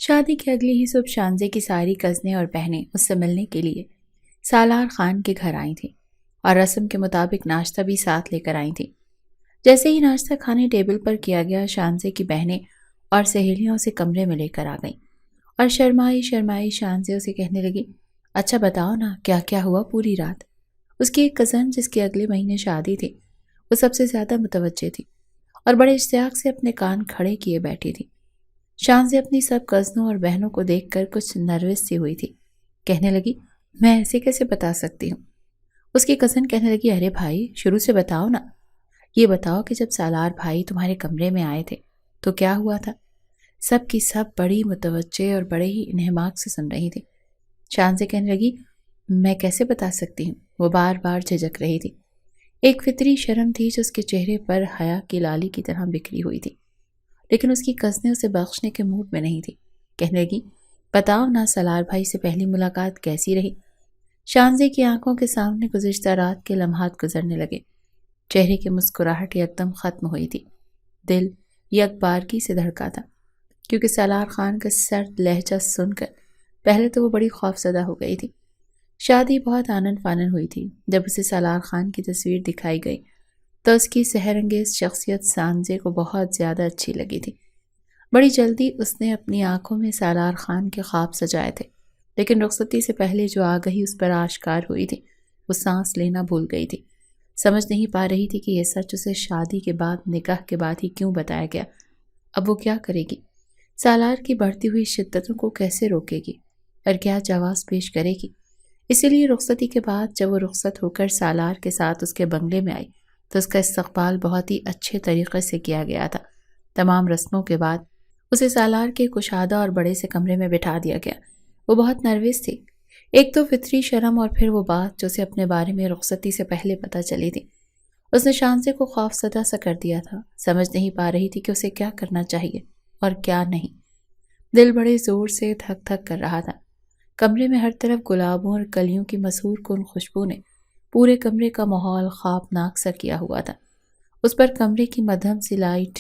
شادی کے اگلی ہی صبح شانزے کی ساری کزنیں اور بہنیں اس سے ملنے کے لیے سالار خان کے گھر آئی تھیں اور رسم کے مطابق ناشتہ بھی ساتھ لے کر آئی تھیں۔ جیسے ہی ناشتہ کھانے ٹیبل پر کیا گیا، شانزے کی بہنیں اور سہیلیاں اسے کمرے میں لے کر آ گئیں اور شرمائی شرمائی شانزے اسے کہنے لگی، اچھا بتاؤ نا کیا کیا ہوا پوری رات۔ اس کی ایک کزن جس کی اگلے مہینے شادی تھی، وہ سب سے زیادہ متوجہ تھی اور بڑے اشتیاق سے اپنے کان کھڑے کیے بیٹھی تھی۔ شانزے اپنی سب کزنوں اور بہنوں کو دیکھ کر کچھ نروس سی ہوئی تھی، کہنے لگی، میں ایسے کیسے بتا سکتی ہوں؟ اس کی کزن کہنے لگی، ارے بھائی شروع سے بتاؤ نا، یہ بتاؤ کہ جب سالار بھائی تمہارے کمرے میں آئے تھے تو کیا ہوا تھا؟ سب کی سب بڑی متوجہ اور بڑے ہی انہماک سے سن رہی تھی۔ شانزے کہنے لگی، میں کیسے بتا سکتی ہوں؟ وہ بار بار جھجک رہی تھی۔ ایک فطری شرم تھی جو اس کے چہرے پر حیا کی لالی کی طرح بکھری ہوئی تھی، لیکن اس کی کزنیں اسے بخشنے کے موڈ میں نہیں تھی۔ کہنے لگی، بتاؤ نا سالار بھائی سے پہلی ملاقات کیسی رہی؟ شانزے کی آنکھوں کے سامنے گزشتہ رات کے لمحات گزرنے لگے۔ چہرے کی مسکراہٹ یکدم ختم ہوئی تھی، دل یک بارگی سے دھڑکا تھا، کیونکہ سالار خان کا سرد لہجہ سن کر پہلے تو وہ بڑی خوفزدہ ہو گئی تھی۔ شادی بہت آنن فانن ہوئی تھی۔ جب اسے سالار خان کی تصویر دکھائی گئی تو اس کی سحر انگیز شخصیت شانزے کو بہت زیادہ اچھی لگی تھی۔ بڑی جلدی اس نے اپنی آنکھوں میں سالار خان کے خواب سجائے تھے، لیکن رخصتی سے پہلے جو آگہی اس پر آشکار ہوئی تھی، وہ سانس لینا بھول گئی تھی۔ سمجھ نہیں پا رہی تھی کہ یہ سچ اسے شادی کے بعد، نکاح کے بعد ہی کیوں بتایا گیا۔ اب وہ کیا کرے گی؟ سالار کی بڑھتی ہوئی شدتوں کو کیسے روکے گی اور کیا جواز پیش کرے گی؟ اسی لیے رخصتی کے بعد جب وہ رخصت ہو کر سالار کے ساتھ اس کے بنگلے میں آئی تو اس کا استقبال بہت ہی اچھے طریقے سے کیا گیا تھا۔ تمام رسموں کے بعد اسے سالار کے کشادہ اور بڑے سے کمرے میں بٹھا دیا گیا۔ وہ بہت نروس تھی، ایک تو فطری شرم اور پھر وہ بات جو اسے اپنے بارے میں رخصتی سے پہلے پتہ چلی تھی۔ اس نے شانزے کو خوفزدہ سا کر دیا تھا، سمجھ نہیں پا رہی تھی کہ اسے کیا کرنا چاہیے اور کیا نہیں۔ دل بڑے زور سے دھک دھک کر رہا تھا۔ کمرے میں ہر طرف گلابوں اور کلیوں کی مسحور کن خوشبو نے پورے کمرے کا ماحول خوابناک سا کیا ہوا تھا۔ اس پر کمرے کی مدھم سی لائٹ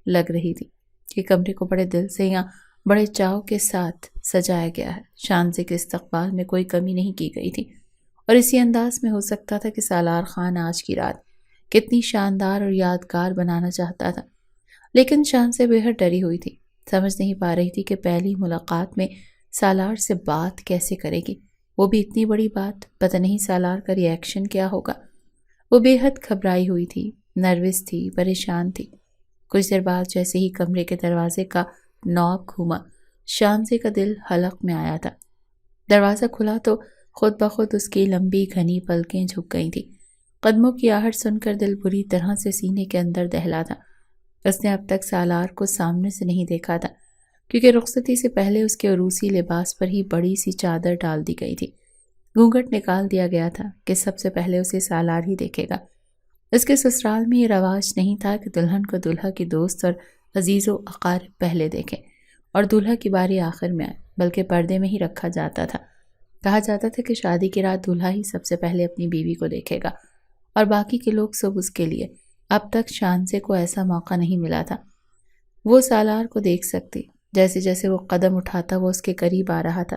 لگ رہی تھی کہ کمرے کو بڑے دل سے یا بڑے چاؤ کے ساتھ سجایا گیا ہے۔ شانزے کے استقبال میں کوئی کمی نہیں کی گئی تھی اور اسی انداز میں ہو سکتا تھا کہ سالار خان آج کی رات کتنی شاندار اور یادگار بنانا چاہتا تھا، لیکن شانزے بے حد ڈری ہوئی تھی۔ سمجھ نہیں پا رہی تھی کہ پہلی ملاقات میں سالار سے بات کیسے کرے گی، وہ بھی اتنی بڑی بات۔ پتہ نہیں سالار کا ری ایکشن کیا ہوگا۔ وہ بے حد گھبرائی ہوئی تھی، نروس تھی، پریشان تھی۔ کچھ دیر بعد جیسے ہی کمرے کے دروازے کا نوب گھوما، شانزے کا دل حلق میں آیا تھا۔ دروازہ کھلا تو خود بخود اس کی لمبی گھنی پلکیں جھک گئی تھیں۔ قدموں کی آہٹ سن کر دل بری طرح سے سینے کے اندر دہلا تھا۔ اس نے اب تک سالار کو سامنے سے نہیں دیکھا تھا، کیونکہ رخصتی سے پہلے اس کے عروسی لباس پر ہی بڑی سی چادر ڈال دی گئی تھی۔ گھونگھٹ نکال دیا گیا تھا کہ سب سے پہلے اسے سالار ہی دیکھے گا۔ اس کے سسرال میں یہ رواج نہیں تھا کہ دلہن کو دولہا کی دوست اور عزیز و اقارب پہلے دیکھیں اور دولہا کی باری آخر میں آئے، بلکہ پردے میں ہی رکھا جاتا تھا۔ کہا جاتا تھا کہ شادی کی رات دولہا ہی سب سے پہلے اپنی بیوی کو دیکھے گا اور باقی کے لوگ سب اس کے لیے۔ اب تک شانزے کو ایسا موقع نہیں ملا تھا۔ وہ سالار کو دیکھ سکتی، جیسے جیسے وہ قدم اٹھاتا وہ اس کے قریب آ رہا تھا،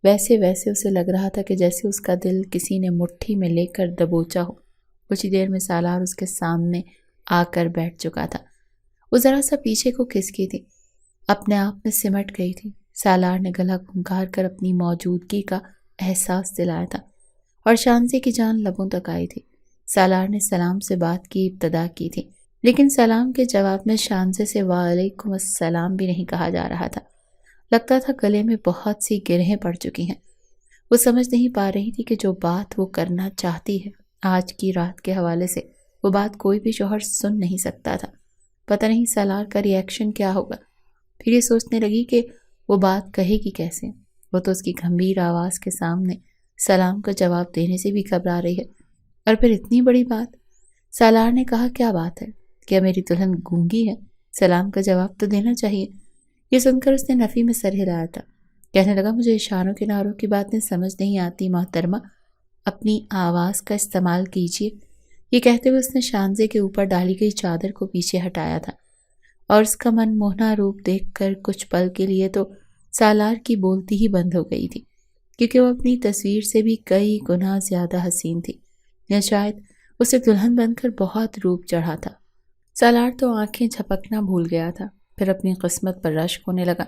ویسے ویسے اسے لگ رہا تھا کہ جیسے اس کا دل کسی نے مٹھی میں لے کر دبوچا ہو۔ کچھ ہی دیر میں سالار اس کے سامنے آ کر بیٹھ چکا تھا۔ وہ ذرا سا پیچھے کو کھسکی تھی، اپنے آپ میں سمٹ گئی تھی۔ سالار نے گلا پھنکار کر اپنی موجودگی کا احساس دلایا تھا اور شانزے کی جان لبوں تک آئی تھی۔ سالار نے سلام سے بات کی ابتدا کی تھی، لیکن سلام کے جواب میں شانزے سے وعلیکم السلام بھی نہیں کہا جا رہا تھا۔ لگتا تھا گلے میں بہت سی گرہیں پڑ چکی ہیں۔ وہ سمجھ نہیں پا رہی تھی کہ جو بات وہ کرنا چاہتی ہے آج کی رات کے حوالے سے، وہ بات کوئی بھی شوہر سن نہیں سکتا تھا۔ پتہ نہیں سالار کا ری ایکشن کیا ہوگا۔ پھر یہ سوچنے لگی کہ وہ بات کہے گی کیسے۔ وہ تو اس کی گھمبیر آواز کے سامنے سلام کا جواب دینے سے بھی گھبرا رہی ہے، اور پھر اتنی بڑی بات۔ سالار نے کہا، کیا بات ہے؟ کیا میری دلہن گونگی ہے؟ سلام کا جواب تو دینا چاہیے۔ یہ سن کر اس نے نفی میں سر ہلایا تھا۔ کہنے لگا، مجھے اشاروں کناروں کی باتیں سمجھ نہیں آتی محترمہ، اپنی آواز کا استعمال کیجیے۔ یہ کہتے ہوئے اس نے شانزے کے اوپر ڈالی گئی چادر کو پیچھے ہٹایا تھا، اور اس کا من موہنا روپ دیکھ کر کچھ پل کے لیے تو سالار کی بولتی ہی بند ہو گئی تھی، کیونکہ وہ اپنی تصویر سے بھی کئی گنا زیادہ حسین تھی، یا شاید اسے دلہن بن کر بہت روپ چڑھا تھا۔ سالار تو آنکھیں جھپکنا بھول گیا تھا، پھر اپنی قسمت پر رشک ہونے لگا۔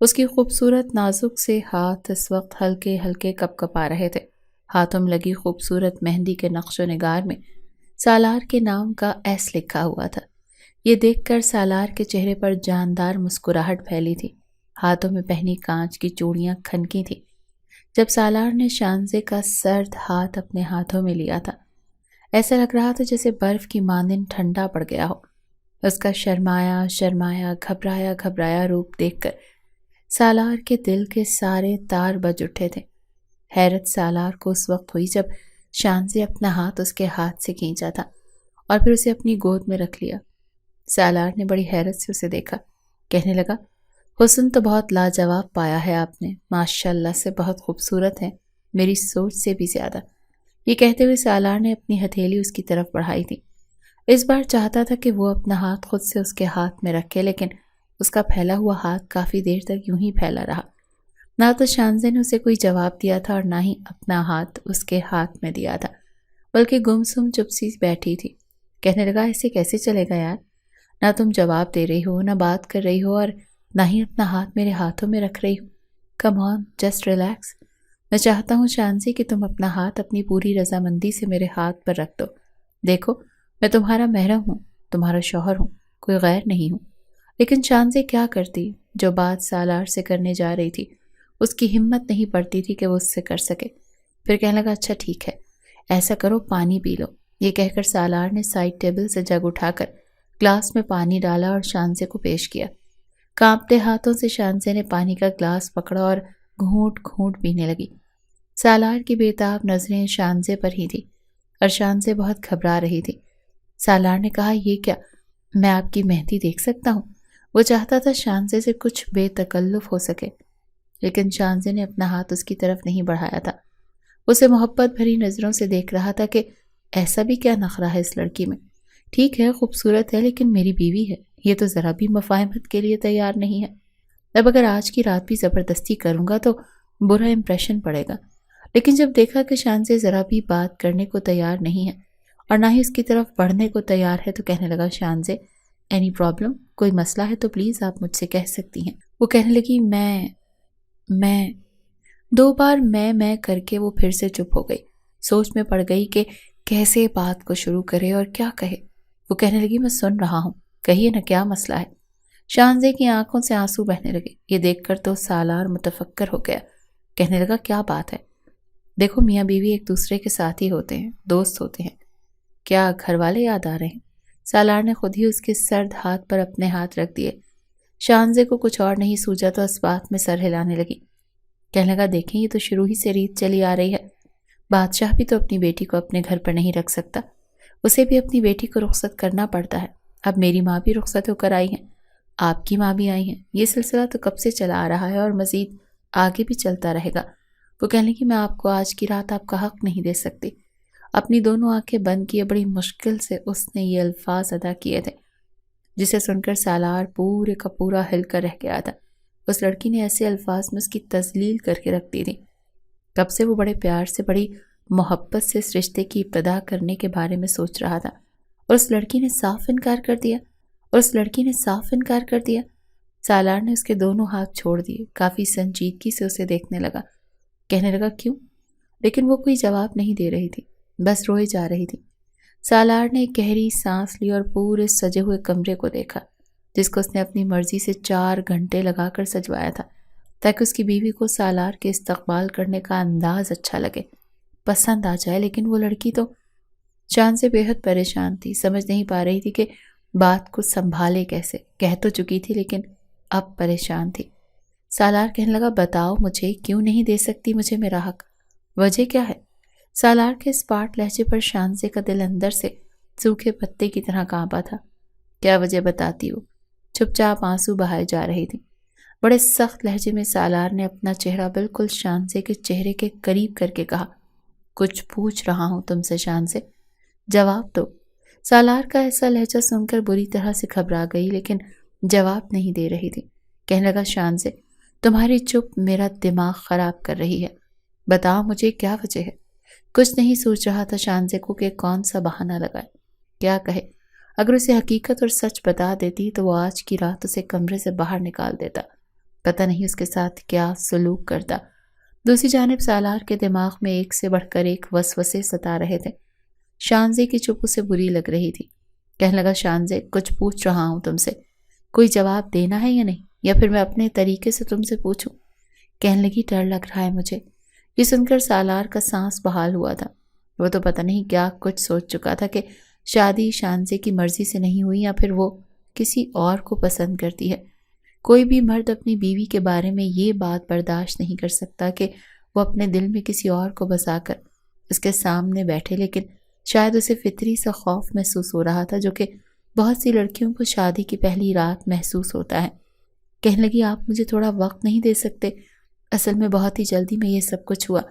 اس کی خوبصورت نازک سے ہاتھ اس وقت ہلکے ہلکے کپ کپا رہے تھے۔ ہاتھوں میں لگی خوبصورت مہندی کے نقش و نگار میں سالار کے نام کا ایس لکھا ہوا تھا۔ یہ دیکھ کر سالار کے چہرے پر جاندار مسکراہٹ پھیلی تھی، ہاتھوں میں پہنی کانچ کی چوڑیاں کھنکی تھیں۔ جب سالار نے شانزے کا سرد ہاتھ اپنے ہاتھوں میں لیا تھا، ایسا لگ رہا تھا جیسے برف کی مانند ٹھنڈا پڑ گیا ہو۔ اس کا شرمایا شرمایا گھبرایا گھبرایا روپ دیکھ کر سالار کے دل کے سارے تار بج اٹھے تھے۔ حیرت سالار کو اس وقت ہوئی جب شانزے اپنا ہاتھ اس کے ہاتھ سے کھینچا تھا اور پھر اسے اپنی گود میں رکھ لیا۔ سالار نے بڑی حیرت سے اسے دیکھا، کہنے لگا، حسن تو بہت لاجواب پایا ہے آپ نے، ماشاءاللہ سے بہت خوبصورت ہے، میری سوچ سے بھی زیادہ۔ یہ کہتے ہوئے سالار نے اپنی ہتھیلی اس کی طرف بڑھائی تھی۔ اس بار چاہتا تھا کہ وہ اپنا ہاتھ خود سے اس کے ہاتھ میں رکھے، لیکن اس کا پھیلا ہوا ہاتھ کافی دیر تک یوں ہی پھیلا رہا۔ نہ تو شانزے نے اسے کوئی جواب دیا تھا اور نہ ہی اپنا ہاتھ اس کے ہاتھ میں دیا تھا، بلکہ گمسم چپ سی بیٹھی تھی۔ کہنے لگا، ایسے کیسے چلے گا یار؟ نہ تم جواب دے رہی ہو، نہ بات کر رہی ہو، اور نہ ہی اپنا ہاتھ میرے ہاتھوں میں رکھ رہی ہو۔ کم آن، جسٹ ریلیکس۔ میں چاہتا ہوں شانزی کہ تم اپنا ہاتھ اپنی پوری رضامندی سے میرے ہاتھ پر رکھ دو۔ دیکھو، میں تمہارا محرم ہوں، تمہارا شوہر ہوں، کوئی غیر نہیں ہوں۔ لیکن شانزی کیا کرتی؟ جو بات سالار سے کرنے جا رہی تھی اس کی ہمت نہیں پڑتی تھی کہ وہ اس سے کر سکے۔ پھر کہنے لگا، اچھا ٹھیک ہے، ایسا کرو، پانی پی لو۔ یہ کہہ کر سالار نے سائڈ ٹیبل سے جگ اٹھا کر گلاس میں پانی ڈالا اور شانزے کو پیش کیا۔ کانپتے ہاتھوں سے شانزے نے پانی کا گلاس پکڑا اور گھونٹ گھونٹ پینے لگی۔ سالار کی بےتاب نظریں شانزے پر ہی تھی اور شانزے بہت گھبرا رہی تھی۔ سالار نے کہا، یہ کیا؟ میں آپ کی مہندی دیکھ سکتا ہوں؟ وہ چاہتا تھا شانزے سے کچھ بے تکلف ہو سکے، لیکن شانزے نے اپنا ہاتھ اس کی طرف نہیں بڑھایا تھا۔ اسے محبت بھری نظروں سے دیکھ رہا تھا کہ ایسا بھی کیا نخرہ ہے اس لڑکی میں؟ ٹھیک ہے، خوبصورت ہے، لیکن میری بیوی ہے، یہ تو ذرا بھی مفاہمت کے لیے تیار نہیں ہے۔ اب اگر آج کی رات بھی زبردستی کروں گا تو برا امپریشن پڑے گا۔ لیکن جب دیکھا کہ شانزے ذرا بھی بات کرنے کو تیار نہیں ہے اور نہ ہی اس کی طرف بڑھنے کو تیار ہے، تو کہنے لگا، شانزے، اینی پرابلم؟ کوئی مسئلہ ہے تو پلیز آپ مجھ سے کہہ سکتی ہیں۔ وہ کہنے لگی، میں دو بار میں کر کے وہ پھر سے چپ ہو گئی، سوچ میں پڑ گئی کہ کیسے بات کو شروع کرے اور کیا کہے۔ وہ کہنے لگی، میں سن رہا ہوں، کہیے نا، کیا مسئلہ ہے؟ شانزے کی آنکھوں سے آنسو بہنے لگے۔ یہ دیکھ کر تو سالار متفکر ہو گیا، کہنے لگا، کیا بات ہے؟ دیکھو، میاں بیوی ایک دوسرے کے ساتھی ہوتے ہیں، دوست ہوتے ہیں، کیا گھر والے یاد آ رہے ہیں؟ سالار نے خود ہی اس کے سرد ہاتھ پر اپنے ہاتھ رکھ دیے۔ شانزے کو کچھ اور نہیں سوجا تو اس بات میں سر ہلانے لگی۔ کہنے لگا، دیکھیں، یہ تو شروع ہی سے ریت چلی آ رہی ہے۔ بادشاہ بھی تو اپنی بیٹی کو اپنے گھر پر نہیں رکھ سکتا، اسے بھی اپنی بیٹی کو رخصت کرنا پڑتا ہے۔ اب میری ماں بھی رخصت ہو کر آئی ہیں، آپ کی ماں بھی آئی ہیں، یہ سلسلہ تو کب سے چلا آ رہا ہے اور مزید آگے بھی چلتا رہے گا۔ وہ کہنے کہ میں آپ کو آج کی رات آپ کا حق نہیں دے سکتی۔ اپنی دونوں آنکھیں بند کیے بڑی مشکل سے اس نے یہ الفاظ ادا کیے تھے، جسے سن کر سالار پورے کا پورا ہل کر رہ گیا تھا۔ اس لڑکی نے ایسے الفاظ میں اس کی تذلیل کر کے رکھ دی تھی۔ کب سے وہ بڑے پیار سے، بڑی محبت سے اس رشتے کی ابتدا کرنے کے بارے میں سوچ رہا تھا، اور اس لڑکی نے صاف انکار کر دیا۔ سالار نے اس کے دونوں ہاتھ چھوڑ دیے، کافی سنجیدگی سے اسے دیکھنے لگا، کہنے لگا، کیوں؟ لیکن وہ کوئی جواب نہیں دے رہی تھی، بس روئے جا رہی تھی۔ سالار نے ایک گہری سانس لی اور پورے سجے ہوئے کمرے کو دیکھا، جس کو اس نے اپنی مرضی سے 4 گھنٹے لگا کر سجوایا تھا، تاکہ اس کی بیوی کو سالار کے استقبال کرنے کا انداز اچھا لگے، پسند آ جائے۔ لیکن وہ لڑکی تو شانزے بے حد پریشان تھی، سمجھ نہیں پا رہی تھی کہ بات کو سنبھالے کیسے۔ کہہ تو چکی تھی لیکن اب پریشان تھی۔ سالار کہنے لگا، بتاؤ مجھے، کیوں نہیں دے سکتی مجھے میرا حق؟ وجہ کیا ہے؟ سالار کے اسپاٹ لہجے پر شانزے کا دل اندر سے سوکھے پتے کی طرح کانپا تھا۔ کیا وجہ بتاتی ہو؟ چپ چاپ آنسو بہائے جا رہی تھی۔ بڑے سخت لہجے میں سالار نے اپنا چہرہ بالکل شانزے کے چہرے کے قریب کر کے کہا، کچھ پوچھ رہا ہوں تم سے شانزے، جواب دو۔ سالار کا ایسا لہجہ سن کر بری طرح سے گھبرا گئی، لیکن جواب نہیں دے رہی تھی۔ کہنے لگا، شانزے، تمہاری چپ میرا دماغ خراب کر رہی ہے، بتاؤ مجھے کیا وجہ ہے؟ کچھ نہیں سوچ رہا تھا شانزے کو کہ کون سا بہانہ لگائے، کیا کہے۔ اگر اسے حقیقت اور سچ بتا دیتی تو وہ آج کی رات اسے کمرے سے باہر نکال دیتا، پتہ نہیں اس کے ساتھ کیا سلوک کرتا۔ دوسری جانب سالار کے دماغ میں ایک سے بڑھ کر ایک وسوسے ستا رہے تھے۔ شانزے کی چپ اسے بری لگ رہی تھی۔ کہنے لگا، شانزے کچھ پوچھ رہا ہوں تم سے، کوئی جواب دینا ہے یا نہیں، یا پھر میں اپنے طریقے سے تم سے پوچھوں؟ کہنے لگی، ڈر لگ رہا ہے مجھے۔ یہ سن کر سالار کا سانس بحال ہوا تھا۔ وہ تو پتہ نہیں کیا کچھ سوچ چکا تھا کہ شادی شانزے کی مرضی سے نہیں ہوئی یا پھر وہ کسی اور کو پسند کرتی ہے۔ کوئی بھی مرد اپنی بیوی کے بارے میں یہ بات برداشت نہیں کر سکتا کہ وہ اپنے دل میں کسی اور کو بسا کر اس کے سامنے بیٹھے، لیکن شاید اسے فطری سا خوف محسوس ہو رہا تھا جو کہ بہت سی لڑکیوں کو شادی کی پہلی رات محسوس ہوتا ہے۔ کہنے لگی، آپ مجھے تھوڑا وقت نہیں دے سکتے؟ اصل میں بہت ہی جلدی میں یہ سب کچھ ہوا،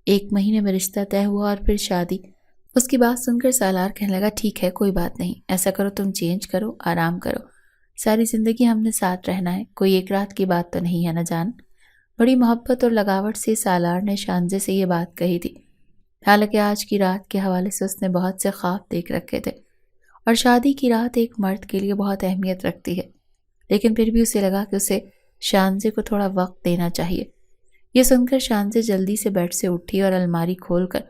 1 مہینے میں رشتہ طے ہوا اور پھر شادی۔ اس کی بات سن کر سالار کہنے لگا، ٹھیک ہے کوئی بات نہیں، ایسا کرو تم چینج کرو، آرام کرو، ساری زندگی ہم نے ساتھ رہنا ہے، کوئی ایک رات کی بات تو نہیں ہے نا جان۔ بڑی محبت اور لگاوٹ سے سالار نے شانزے سے یہ بات کہی تھی، حالانکہ آج کی رات کے حوالے سے اس نے بہت سے خواب دیکھ رکھے تھے اور شادی کی رات ایک مرد کے لیے بہت اہمیت رکھتی ہے، لیکن پھر بھی اسے لگا کہ اسے شانزے کو تھوڑا وقت دینا چاہیے۔ یہ سن کر شانزے جلدی سے بیڈ سے اٹھی اور الماری کھول کر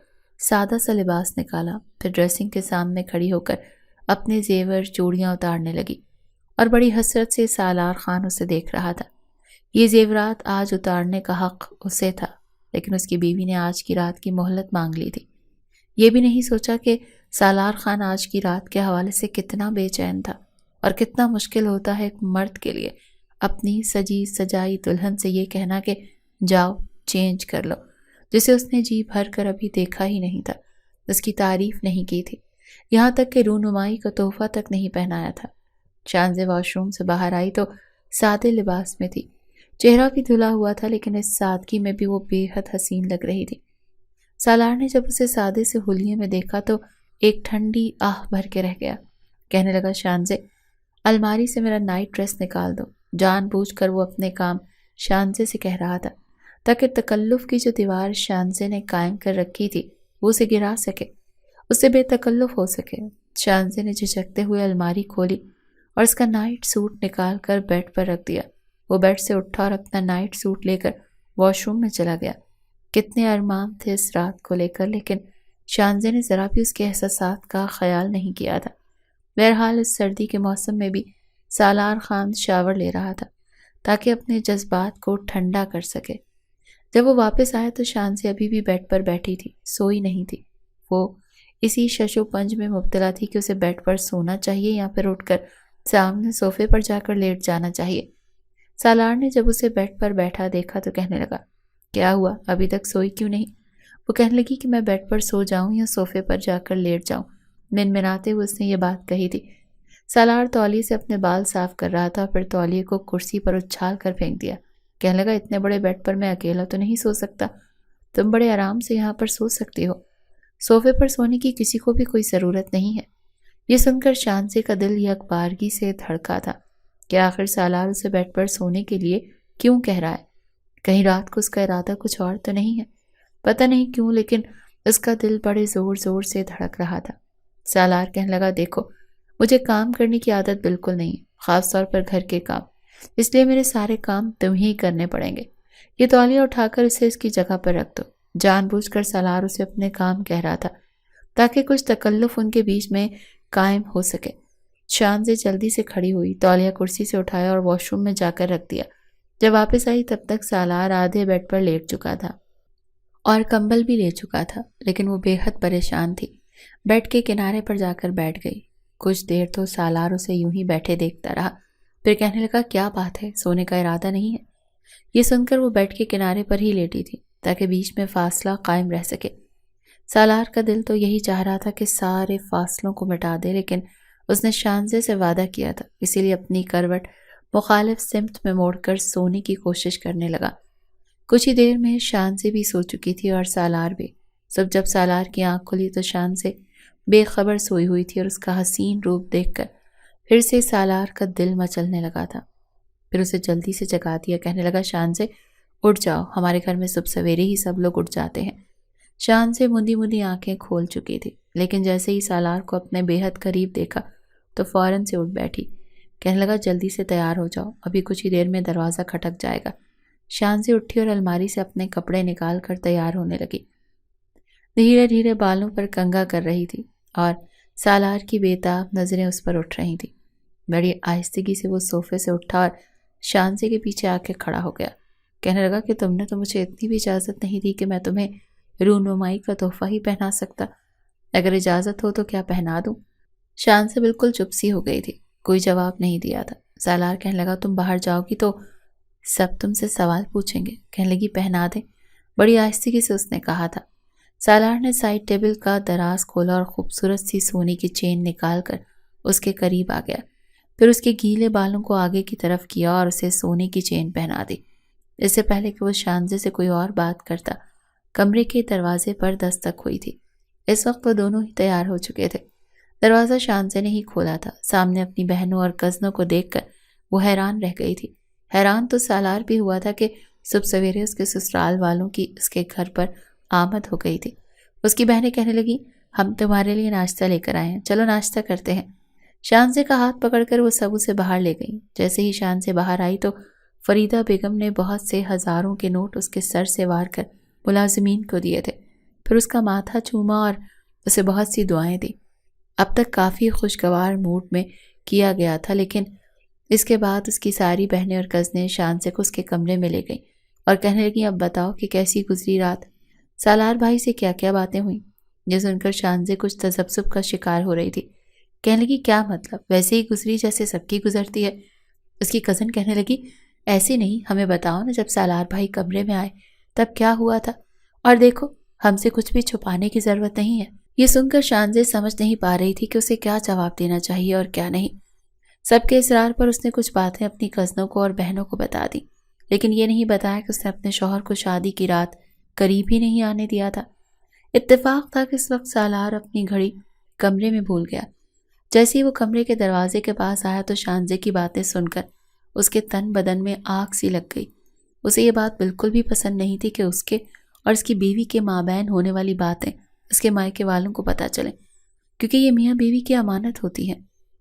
سادہ سا لباس نکالا، پھر ڈریسنگ کے سامنے کھڑی ہو کر اپنے زیور چوڑیاں اتارنے لگی اور بڑی حسرت سے سالار خان اسے دیکھ رہا تھا۔ یہ زیورات آج اتارنے کا حق اسے تھا، لیکن اس کی بیوی نے آج کی رات کی مہلت مانگ لی تھی۔ یہ بھی نہیں سوچا کہ سالار خان آج کی رات کے حوالے سے کتنا بے چین تھا اور کتنا مشکل ہوتا ہے ایک مرد کے لیے اپنی سجی سجائی دلہن سے یہ کہنا کہ جاؤ چینج کر لو، جسے اس نے جی بھر کر ابھی دیکھا ہی نہیں تھا، اس کی تعریف نہیں کی تھی، یہاں تک کہ رونمائی کا تحفہ تک نہیں پہنایا تھا۔ شانزے واش روم سے باہر آئی تو سادے لباس میں تھی، چہرہ بھی دھلا ہوا تھا، لیکن اس سادگی میں بھی وہ بے حد حسین لگ رہی تھی۔ سالار نے جب اسے سادے سے حلیے میں دیکھا تو ایک ٹھنڈی آہ بھر کے رہ گیا۔ کہنے لگا، شانزے الماری سے میرا نائٹ ڈریس نکال دو۔ جان بوجھ کر وہ اپنے کام شانزے سے کہہ رہا تھا تاکہ تکلف کی جو دیوار شانزے نے قائم کر رکھی تھی وہ اسے گرا سکے، اس سے بے تکلف ہو سکے۔ شانزے نے جھجکتے ہوئے الماری کھولی اور اس کا نائٹ سوٹ نکال کر بیڈ پر رکھ دیا۔ وہ بیڈ سے اٹھا اور اپنا نائٹ سوٹ لے کر واش روم میں چلا گیا۔ کتنے ارمان تھے اس رات کو لے کر، لیکن شانزے نے ذرا بھی اس کے احساسات کا خیال نہیں کیا تھا۔ بہرحال اس سردی کے موسم میں بھی سالار خان شاور لے رہا تھا تاکہ اپنے جذبات کو ٹھنڈا کر سکے۔ جب وہ واپس آیا تو شانزے ابھی بھی بیڈ پر بیٹھی تھی، سوئی نہیں تھی۔ وہ اسی شش و پنج میں مبتلا تھی کہ اسے بیڈ پر سونا چاہیے یا پھر اٹھ کر سامنے صوفے پر جا کر لیٹ جانا چاہیے۔ سالار نے جب اسے بیڈ پر بیٹھا دیکھا تو کہنے لگا، کیا ہوا، ابھی تک سوئی کیوں نہیں؟ وہ کہنے لگی کہ میں بیڈ پر سو جاؤں یا صوفے پر جا کر لیٹ جاؤں۔ منمناتے ہوئے اس نے یہ بات کہی تھی۔ سالار تولیے سے اپنے بال صاف کر رہا تھا، پھر تولیے کو کرسی پر اچھال کر پھینک دیا۔ کہنے لگا، اتنے بڑے بیڈ پر میں اکیلا تو نہیں سو سکتا، تم بڑے آرام سے یہاں پر سو سکتی ہو، صوفے پر سونے کی کسی کو بھی کوئی ضرورت نہیں ہے۔ یہ سن کر شانزے کا دل یک بارگی سے دھڑکا تھا کہ آخر سالار اسے بیڈ پر سونے کے لیے کیوں کہہ رہا ہے؟ کہیں رات کو اس کا ارادہ کچھ اور تو نہیں ہے؟ پتہ نہیں کیوں لیکن اس کا دل بڑے زور زور سے دھڑک رہا تھا۔ سالار کہنے لگا، دیکھو مجھے کام کرنے کی عادت بالکل نہیں، خاص طور پر گھر کے کام، اس لیے میرے سارے کام تمہیں کرنے پڑیں گے۔ یہ تولیہ اٹھا کر اسے اس کی جگہ پر رکھ دو۔ جان بوجھ کر سالار اسے اپنے کام کہہ رہا تھا تاکہ کچھ تکلف ان کے بیچ میں قائم ہو سکے۔ شانزے جلدی سے کھڑی ہوئی، تولیہ کرسی سے اٹھایا اور واش روم میں جا کر رکھ دیا۔ جب واپس آئی تب تک سالار آدھے بیڈ پر لیٹ چکا تھا اور کمبل بھی لے چکا تھا، لیکن وہ بے حد پریشان تھی۔ بیڈ کے کنارے پر جا کر بیٹھ گئی۔ کچھ دیر تو سالار اسے یوں ہی بیٹھے دیکھتا رہا، پھر کہنے لگا، کیا بات ہے، سونے کا ارادہ نہیں ہے؟ یہ سن کر وہ بیڈ کے کنارے پر ہی لیٹی تھی تاکہ بیچ میں فاصلہ قائم رہ سکے۔ سالار کا دل تو یہی چاہ رہا تھا کہ سارے فاصلوں کو مٹا دے، لیکن اس نے شانزے سے وعدہ کیا تھا، اسی لیے اپنی کروٹ مخالف سمت میں موڑ کر سونے کی کوشش کرنے لگا۔ کچھ ہی دیر میں شانزے بھی سو چکی تھی اور سالار بھی۔ جب سالار کی آنکھ کھلی تو شانزے بے خبر سوئی ہوئی تھی اور اس کا حسین روپ دیکھ کر پھر سے سالار کا دل مچلنے لگا تھا۔ پھر اسے جلدی سے جگا دیا، کہنے لگا شان سے اٹھ جاؤ، ہمارے گھر میں صبح سویرے ہی سب لوگ اٹھ جاتے ہیں۔ شان سے مندی مندی آنکھیں کھول چکی تھی، لیکن جیسے ہی سالار کو اپنے بے حد قریب دیکھا تو فوراً سے اٹھ بیٹھی، کہنے لگا جلدی سے تیار ہو جاؤ، ابھی کچھ ہی دیر میں دروازہ کھٹک جائے گا۔ شان سے اٹھی اور الماری سے اپنے کپڑے نکال کر تیار ہونے لگی، دھیرے دھیرے بالوں پر کنگھا کر رہی تھی اور سالار کی بےتاب نظریں اس پر اٹھ رہی تھیں۔ بڑی آہستگی سے وہ صوفے سے اٹھا اور شانزے کے پیچھے آ کے کھڑا ہو گیا، کہنے لگا کہ تم نے تو مجھے اتنی بھی اجازت نہیں دی کہ میں تمہیں رونمائی کا تحفہ ہی پہنا سکتا، اگر اجازت ہو تو کیا پہنا دوں؟ شان سے بالکل چپ سی ہو گئی تھی، کوئی جواب نہیں دیا تھا۔ سالار کہنے لگا تم باہر جاؤ گی تو سب تم سے سوال پوچھیں گے، کہنے لگی پہنا دیں، بڑی آہستگی سے اس نے کہا تھا۔ سالار نے سائڈ ٹیبل کا دراز کھولا اور خوبصورت سی سونے کی چین نکال کر اس کے قریب آ گیا، پھر اس کے گیلے بالوں کو آگے کی طرف کیا اور اسے سونے کی چین پہنا دی۔ اس سے پہلے کہ وہ شانزے سے کوئی اور بات کرتا، کمرے کے دروازے پر دستک ہوئی تھی۔ اس وقت وہ دونوں ہی تیار ہو چکے تھے۔ دروازہ شانزے نے ہی کھولا تھا۔ سامنے اپنی بہنوں اور کزنوں کو دیکھ کر وہ حیران رہ گئی تھی۔ حیران تو سالار بھی ہوا تھا کہ صبح سویرے اس کے سسرال والوں کی اس کے گھر پر آمد ہو گئی تھی۔ اس کی بہنیں کہنے لگی ہم تمہارے لیے ناشتہ لے کر آئے ہیں، چلو ناشتہ کرتے ہیں۔ شانزے کا ہاتھ پکڑ کر وہ سب اسے باہر لے گئیں۔ جیسے ہی شانزے باہر آئی تو فریدہ بیگم نے بہت سے ہزاروں کے نوٹ اس کے سر سے وار کر ملازمین کو دیے تھے، پھر اس کا ماتھا چوما اور اسے بہت سی دعائیں دی۔ اب تک کافی خوشگوار موڈ میں کیا گیا تھا، لیکن اس کے بعد اس کی ساری بہنیں اور کزنیں شانزے کو اس کے کمرے میں لے گئیں اور کہنے لگیں اب بتاؤ کہ کیسی گزری رات، سالار بھائی سے کیا کیا باتیں ہوئیں۔ یہ سن کر شانزے کچھ تذبذب کا شکار ہو رہی تھی، کہنے لگی کیا مطلب، ویسے ہی گزری جیسے سب کی گزرتی ہے۔ اس کی کزن کہنے لگی ایسے نہیں، ہمیں بتاؤ نا، جب سالار بھائی کمرے میں آئے تب کیا ہوا تھا، اور دیکھو ہم سے کچھ بھی چھپانے کی ضرورت نہیں ہے۔ یہ سن کر شانزے سمجھ نہیں پا رہی تھی کہ اسے کیا جواب دینا چاہیے اور کیا نہیں۔ سب کے اصرار پر اس نے کچھ باتیں اپنی کزنوں کو اور بہنوں کو بتا دی، لیکن یہ نہیں بتایا کہ اس نے اپنے شوہر کو شادی کی رات قریب ہی نہیں آنے دیا تھا۔ اتفاق تھا کہ اس وقت سالار اپنی گھڑی کمرے میں بھول گیا۔ جیسے ہی وہ کمرے کے دروازے کے پاس آیا تو شانزے کی باتیں سن کر اس کے تن بدن میں آگ سی لگ گئی۔ اسے یہ بات بالکل بھی پسند نہیں تھی کہ اس کے اور اس کی بیوی کے مابین ہونے والی باتیں اس کے مائکے والوں کو پتہ چلیں، کیونکہ یہ میاں بیوی کی امانت ہوتی ہے۔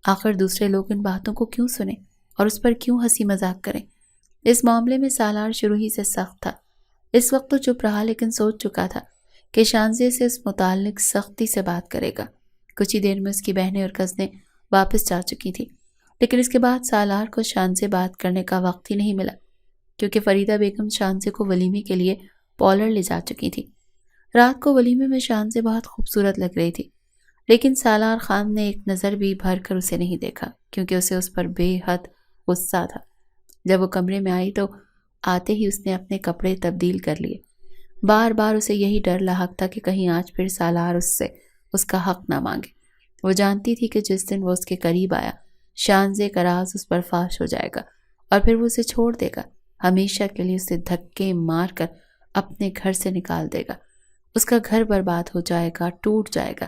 آخر دوسرے لوگ ان باتوں کو کیوں سنیں اور اس پر کیوں ہنسی مذاق کریں؟ اس معاملے میں سالار شروع ہی سے سخت تھا۔ اس وقت تو چپ رہا، لیکن سوچ چکا تھا کہ شانزے سے اس متعلق سختی سے بات کرے گا۔ کچھ ہی دیر میں اس کی بہنیں اور کزنیں واپس جا چکی تھیں، لیکن اس کے بعد سالار کو شانزے بات کرنے کا وقت ہی نہیں ملا، کیونکہ فریدہ بیگم شانزے کو ولیمے کے لیے پولر لے جا چکی تھی۔ رات کو ولیمے میں شانزے بہت خوبصورت لگ رہی تھی، لیکن سالار خان نے ایک نظر بھی بھر کر اسے نہیں دیکھا، کیونکہ اسے اس پر بے حد غصہ تھا۔ جب وہ کمرے میں آئی تو آتے ہی اس نے اپنے کپڑے تبدیل کر لیے۔ بار بار اسے یہی ڈر لاحق تھا کہ کہیں آج پھر سالار اس سے اس کا حق نہ مانگے۔ وہ جانتی تھی کہ جس دن وہ اس کے قریب آیا، شانزے کا راز اس پر فاش ہو جائے گا اور پھر وہ اسے چھوڑ دے گا، ہمیشہ کے لیے اسے دھکے مار کر اپنے گھر سے نکال دے گا۔ اس کا گھر برباد ہو جائے گا، ٹوٹ جائے گا۔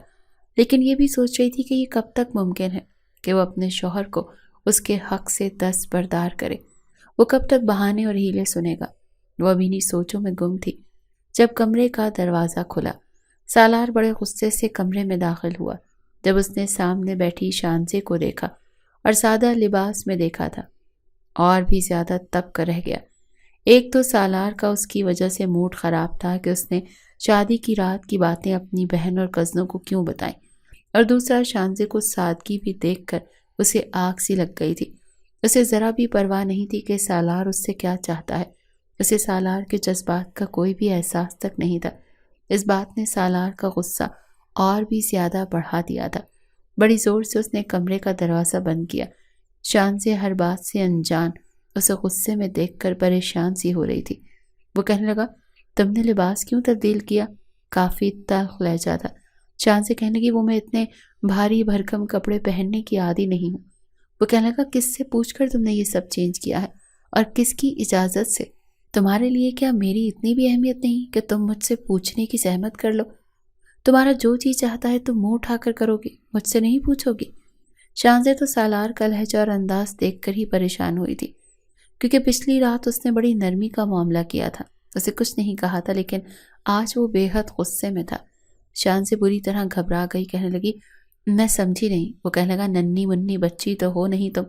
لیکن یہ بھی سوچ رہی تھی کہ یہ کب تک ممکن ہے کہ وہ اپنے شوہر کو اس کے حق سے دستبردار کرے؟ وہ کب تک بہانے اور ہیلے سنے گا؟ وہ اب انہی سوچوں میں گم تھی جب کمرے کا دروازہ کھلا۔ سالار بڑے غصے سے کمرے میں داخل ہوا جب اس نے سامنے بیٹھی شانزے کو دیکھا اور سادہ لباس میں دیکھا تھا، اور بھی زیادہ تب کر رہ گیا۔ ایک تو سالار کا اس کی وجہ سے موڈ خراب تھا کہ اس نے شادی کی رات کی باتیں اپنی بہن اور کزنوں کو کیوں بتائیں، اور دوسرا شانزے کو سادگی بھی دیکھ کر اسے آگ سی لگ گئی تھی۔ اسے ذرا بھی پرواہ نہیں تھی کہ سالار اس سے کیا چاہتا ہے۔ اسے سالار کے جذبات کا کوئی بھی احساس تک نہیں تھا۔ اس بات نے سالار کا غصہ اور بھی زیادہ بڑھا دیا تھا۔ بڑی زور سے اس نے کمرے کا دروازہ بند کیا۔ شانزے ہر بات سے انجان اسے غصے میں دیکھ کر پریشان سی ہو رہی تھی۔ وہ کہنے لگا تم نے لباس کیوں تبدیل کیا؟ کافی تلخ لہجہ تھا۔ شانزے کہنے لگی وہ میں اتنے بھاری بھرکم کپڑے پہننے کی عادی نہیں ہوں۔ وہ کہنے لگا کس سے پوچھ کر تم نے یہ سب چینج کیا ہے اور کس کی اجازت سے؟ تمہارے لیے کیا میری اتنی بھی اہمیت نہیں کہ تم مجھ سے پوچھنے کی زحمت کر لو؟ تمہارا جو جی چاہتا ہے تم منہ اٹھا کر کرو گی، مجھ سے نہیں پوچھو گی؟ شانزے تو سالار کا لہجہ اور انداز دیکھ کر ہی پریشان ہوئی تھی۔ کیونکہ پچھلی رات اس نے بڑی نرمی کا معاملہ کیا تھا، اسے کچھ نہیں کہا تھا، لیکن آج وہ بے حد غصے میں تھا۔ شان سے بری طرح گھبرا گئی، کہنے لگی میں سمجھی نہیں۔ وہ کہنے لگا ننھی منی بچی تو ہو نہیں تم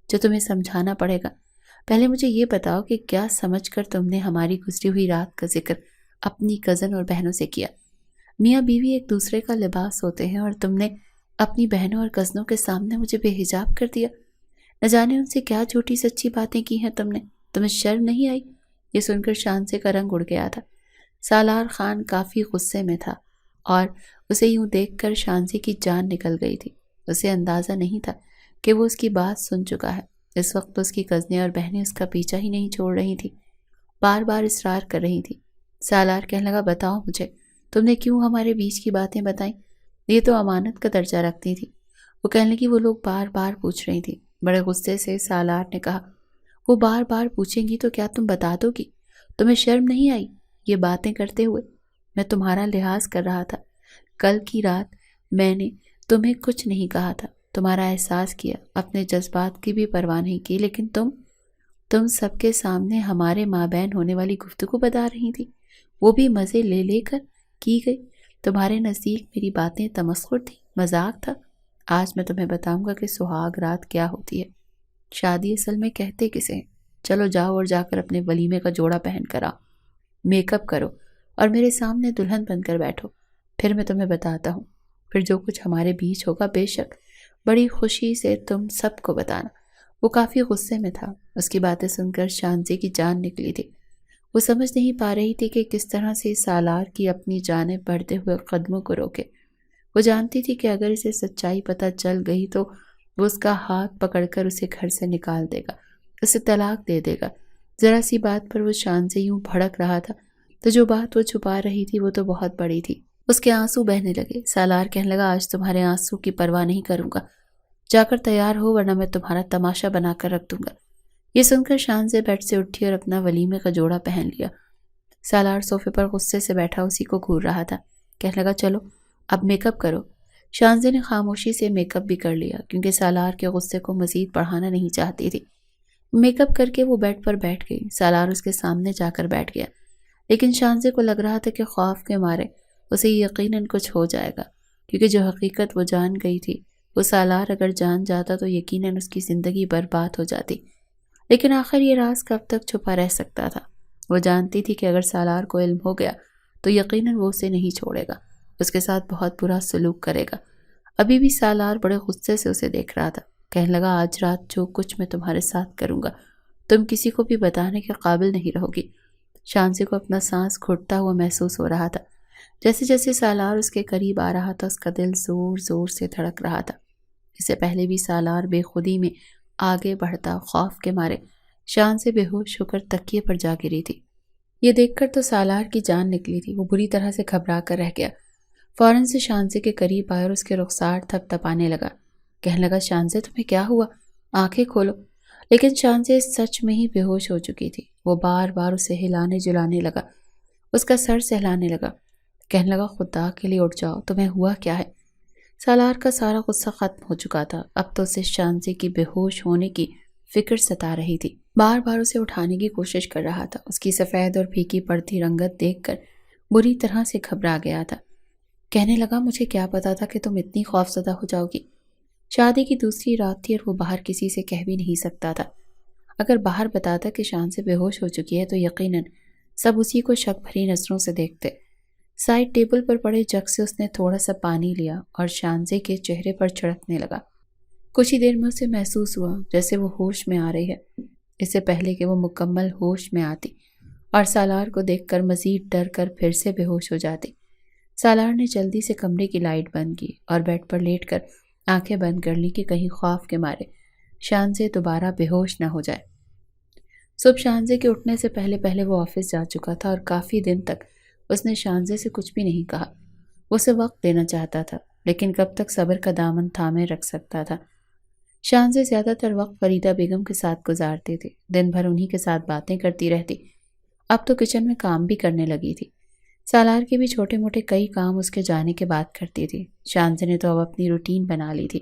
جو تمہیں سمجھانا پڑے گا۔ پہلے مجھے یہ بتاؤ کہ کیا سمجھ کر تم نے ہماری گزری ہوئی رات کا ذکر اپنی کزن اور بہنوں سے کیا؟ میاں بیوی ایک دوسرے کا لباس ہوتے ہیں اور تم نے اپنی بہنوں اور کزنوں کے سامنے مجھے بے حجاب کر دیا۔ نہ جانے ان سے کیا جھوٹی سچی باتیں کی ہیں تم نے، تمہیں شرم نہیں آئی؟ یہ سن کر شانزے کا رنگ اڑ گیا تھا۔ سالار خان کافی غصے میں تھا اور اسے یوں دیکھ کر شانزے کی جان نکل گئی تھی۔ اسے اندازہ نہیں تھا کہ وہ اس کی بات سن چکا ہے۔ اس وقت اس کی کزنیں اور بہنیں اس کا پیچھا ہی نہیں چھوڑ رہی تھی، بار بار اصرار کر رہی تھی۔ سالار کہنے لگا بتاؤ مجھے، تم نے کیوں ہمارے بیچ کی باتیں بتائیں؟ یہ تو امانت کا درجہ رکھتی تھی۔ وہ کہنے لگی وہ لوگ بار بار پوچھ رہی تھی۔ بڑے غصے سے سالار نے کہا وہ بار بار پوچھیں گی تو کیا تم بتا دو گی؟ تمہیں شرم نہیں آئی یہ باتیں کرتے ہوئے؟ میں تمہارا لحاظ کر رہا تھا۔ کل کی رات میں نے تمہیں کچھ نہیں کہا تھا، تمہارا احساس کیا، اپنے جذبات کی بھی پرواہ نہیں کی، لیکن تم سب کے سامنے ہمارے مابین ہونے والی گفتگو بتا رہی تھی، وہ بھی مزے لے لے کر کی گئی۔ تمہارے نزدیک میری باتیں تمسخر تھی، مذاق تھا۔ آج میں تمہیں بتاؤں گا کہ سہاگ رات کیا ہوتی ہے، شادی اصل میں کہتے کسے ہیں۔ چلو جاؤ اور جا کر اپنے ولیمے کا جوڑا پہن کر آؤ، میک اپ کرو اور میرے سامنے دلہن بن کر بیٹھو، پھر میں تمہیں بتاتا ہوں۔ پھر جو کچھ ہمارے بیچ ہوگا بے شک بڑی خوشی سے تم سب کو بتانا۔ وہ کافی غصے میں تھا۔ اس کی باتیں سن کر شانزے کی جان نکلی تھی۔ وہ سمجھ نہیں پا رہی تھی کہ کس طرح سے سالار کی اپنی جانب بڑھتے ہوئے قدموں کو روکے۔ وہ جانتی تھی کہ اگر اسے سچائی پتہ چل گئی تو وہ اس کا ہاتھ پکڑ کر اسے گھر سے نکال دے گا، اسے طلاق دے دے گا۔ ذرا سی بات پر وہ شانزے یوں بھڑک رہا تھا تو جو بات وہ چھپا رہی تھی وہ تو بہت بڑی تھی۔ اس کے آنسو بہنے لگے۔ سالار کہنے لگا آج تمہارے آنسو کی پرواہ نہیں کروں گا، جا کر تیار ہو ورنہ میں تمہارا تماشا بنا کر رکھ دوں گا۔ یہ سن کر شانزے بیڈ سے اٹھی اور اپنا ولیمے کا جوڑا پہن لیا۔ سالار صوفے پر غصے سے بیٹھا اسی کو گھور رہا تھا۔ کہنے لگا چلو اب میک اپ کرو۔ شانزے نے خاموشی سے میک اپ بھی کر لیا کیونکہ سالار کے غصے کو مزید بڑھانا نہیں چاہتی تھی۔ میک اپ کر کے وہ بیڈ پر بیٹھ گئی۔ سالار اس کے سامنے جا کر بیٹھ گیا، لیکن شانزے کو لگ رہا تھا کہ خوف کے مارے اسے یقیناً کچھ ہو جائے گا، کیونکہ جو حقیقت وہ جان گئی تھی وہ سالار اگر جان جاتا تو یقیناً اس کی زندگی برباد ہو جاتی۔ لیکن آخر یہ راز کب تک چھپا رہ سکتا تھا؟ وہ جانتی تھی کہ اگر سالار کو علم ہو گیا تو یقیناً وہ اسے نہیں چھوڑے گا، اس کے ساتھ بہت برا سلوک کرے گا۔ ابھی بھی سالار بڑے غصے سے اسے دیکھ رہا تھا۔ کہنے لگا آج رات جو کچھ میں تمہارے ساتھ کروں گا تم کسی کو بھی بتانے کے قابل نہیں رہو گی۔ شانزے کو اپنا سانس گھٹتا ہوا محسوس ہو رہا تھا۔ جیسے جیسے سالار اس کے قریب آ رہا تھا اس کا دل زور زور سے دھڑک رہا تھا۔ اس سے پہلے بھی سالار بے خودی میں آگے بڑھتا، خوف کے مارے شانزے بے ہوش ہو کر تکیے پر جا گری تھی۔ یہ دیکھ کر تو سالار کی جان نکلی تھی۔ وہ بری طرح سے گھبرا کر رہ گیا، فوراً سے شانزے کے قریب آیا اور اس کے رخسار تھپ تھپانے لگا۔ کہنے لگا شانزے تمہیں کیا ہوا؟ آنکھیں کھولو۔ لیکن شانزے سچ میں ہی بے ہوش ہو چکی تھی۔ وہ بار بار اسے ہلانے جلانے لگا، اس کا سر سہلانے لگا۔ کہنے لگا خدا کے لیے اٹھ جاؤ، تمہیں ہوا کیا ہے؟ سالار کا سارا غصہ ختم ہو چکا تھا، اب تو اسے شانزے کی بے ہوش ہونے کی فکر ستا رہی تھی۔ بار بار اسے اٹھانے کی کوشش کر رہا تھا۔ اس کی سفید اور پھیکی پڑتی رنگت دیکھ کر بری طرح سے گھبرا گیا تھا۔ کہنے لگا مجھے کیا پتا تھا کہ تم اتنی خوفزدہ ہو جاؤ گی۔ شادی کی دوسری رات تھی اور وہ باہر کسی سے کہہ بھی نہیں سکتا تھا۔ اگر باہر بتاتا کہ شانزے بے ہوش ہو چکی ہے تو یقیناً سب اسی کو شک بھری نظروں سے دیکھتے۔ سائڈ ٹیبل پر پڑے جگ سے اس نے تھوڑا سا پانی لیا اور شانزے کے چہرے پر چھڑکنے لگا۔ کچھ ہی دیر میں اسے محسوس ہوا جیسے وہ ہوش میں آ رہی ہے، اس سے پہلے کہ وہ مکمل ہوش میں آتی اور سالار کو دیکھ کر مزید ڈر کر پھر سے بے ہوش ہو جاتی۔ سالار نے جلدی سے کمرے کی لائٹ بند کی اور بیڈ پر لیٹ کر آنکھیں بند کر لی کہ کہیں خوف کے مارے شانزے دوبارہ بے ہوش نہ ہو جائے۔ صبح شانزے کے اٹھنے سے پہلے پہلے وہ آفس جا چکا تھا اور کافی دن تک اس نے شانزے سے کچھ بھی نہیں کہا۔ وہ اسے وقت دینا چاہتا تھا، لیکن کب تک صبر کا دامن تھامے رکھ سکتا تھا۔ شانزے زیادہ تر وقت فریدہ بیگم کے ساتھ گزارتے تھے، دن بھر انہی کے ساتھ باتیں کرتی رہتی۔ اب تو کچن میں کام بھی کرنے لگی تھی۔ سالار کے بھی چھوٹے موٹے کئی کام اس کے جانے کے بعد کرتی تھی۔ شانزے نے تو اب اپنی روٹین بنا لی تھی،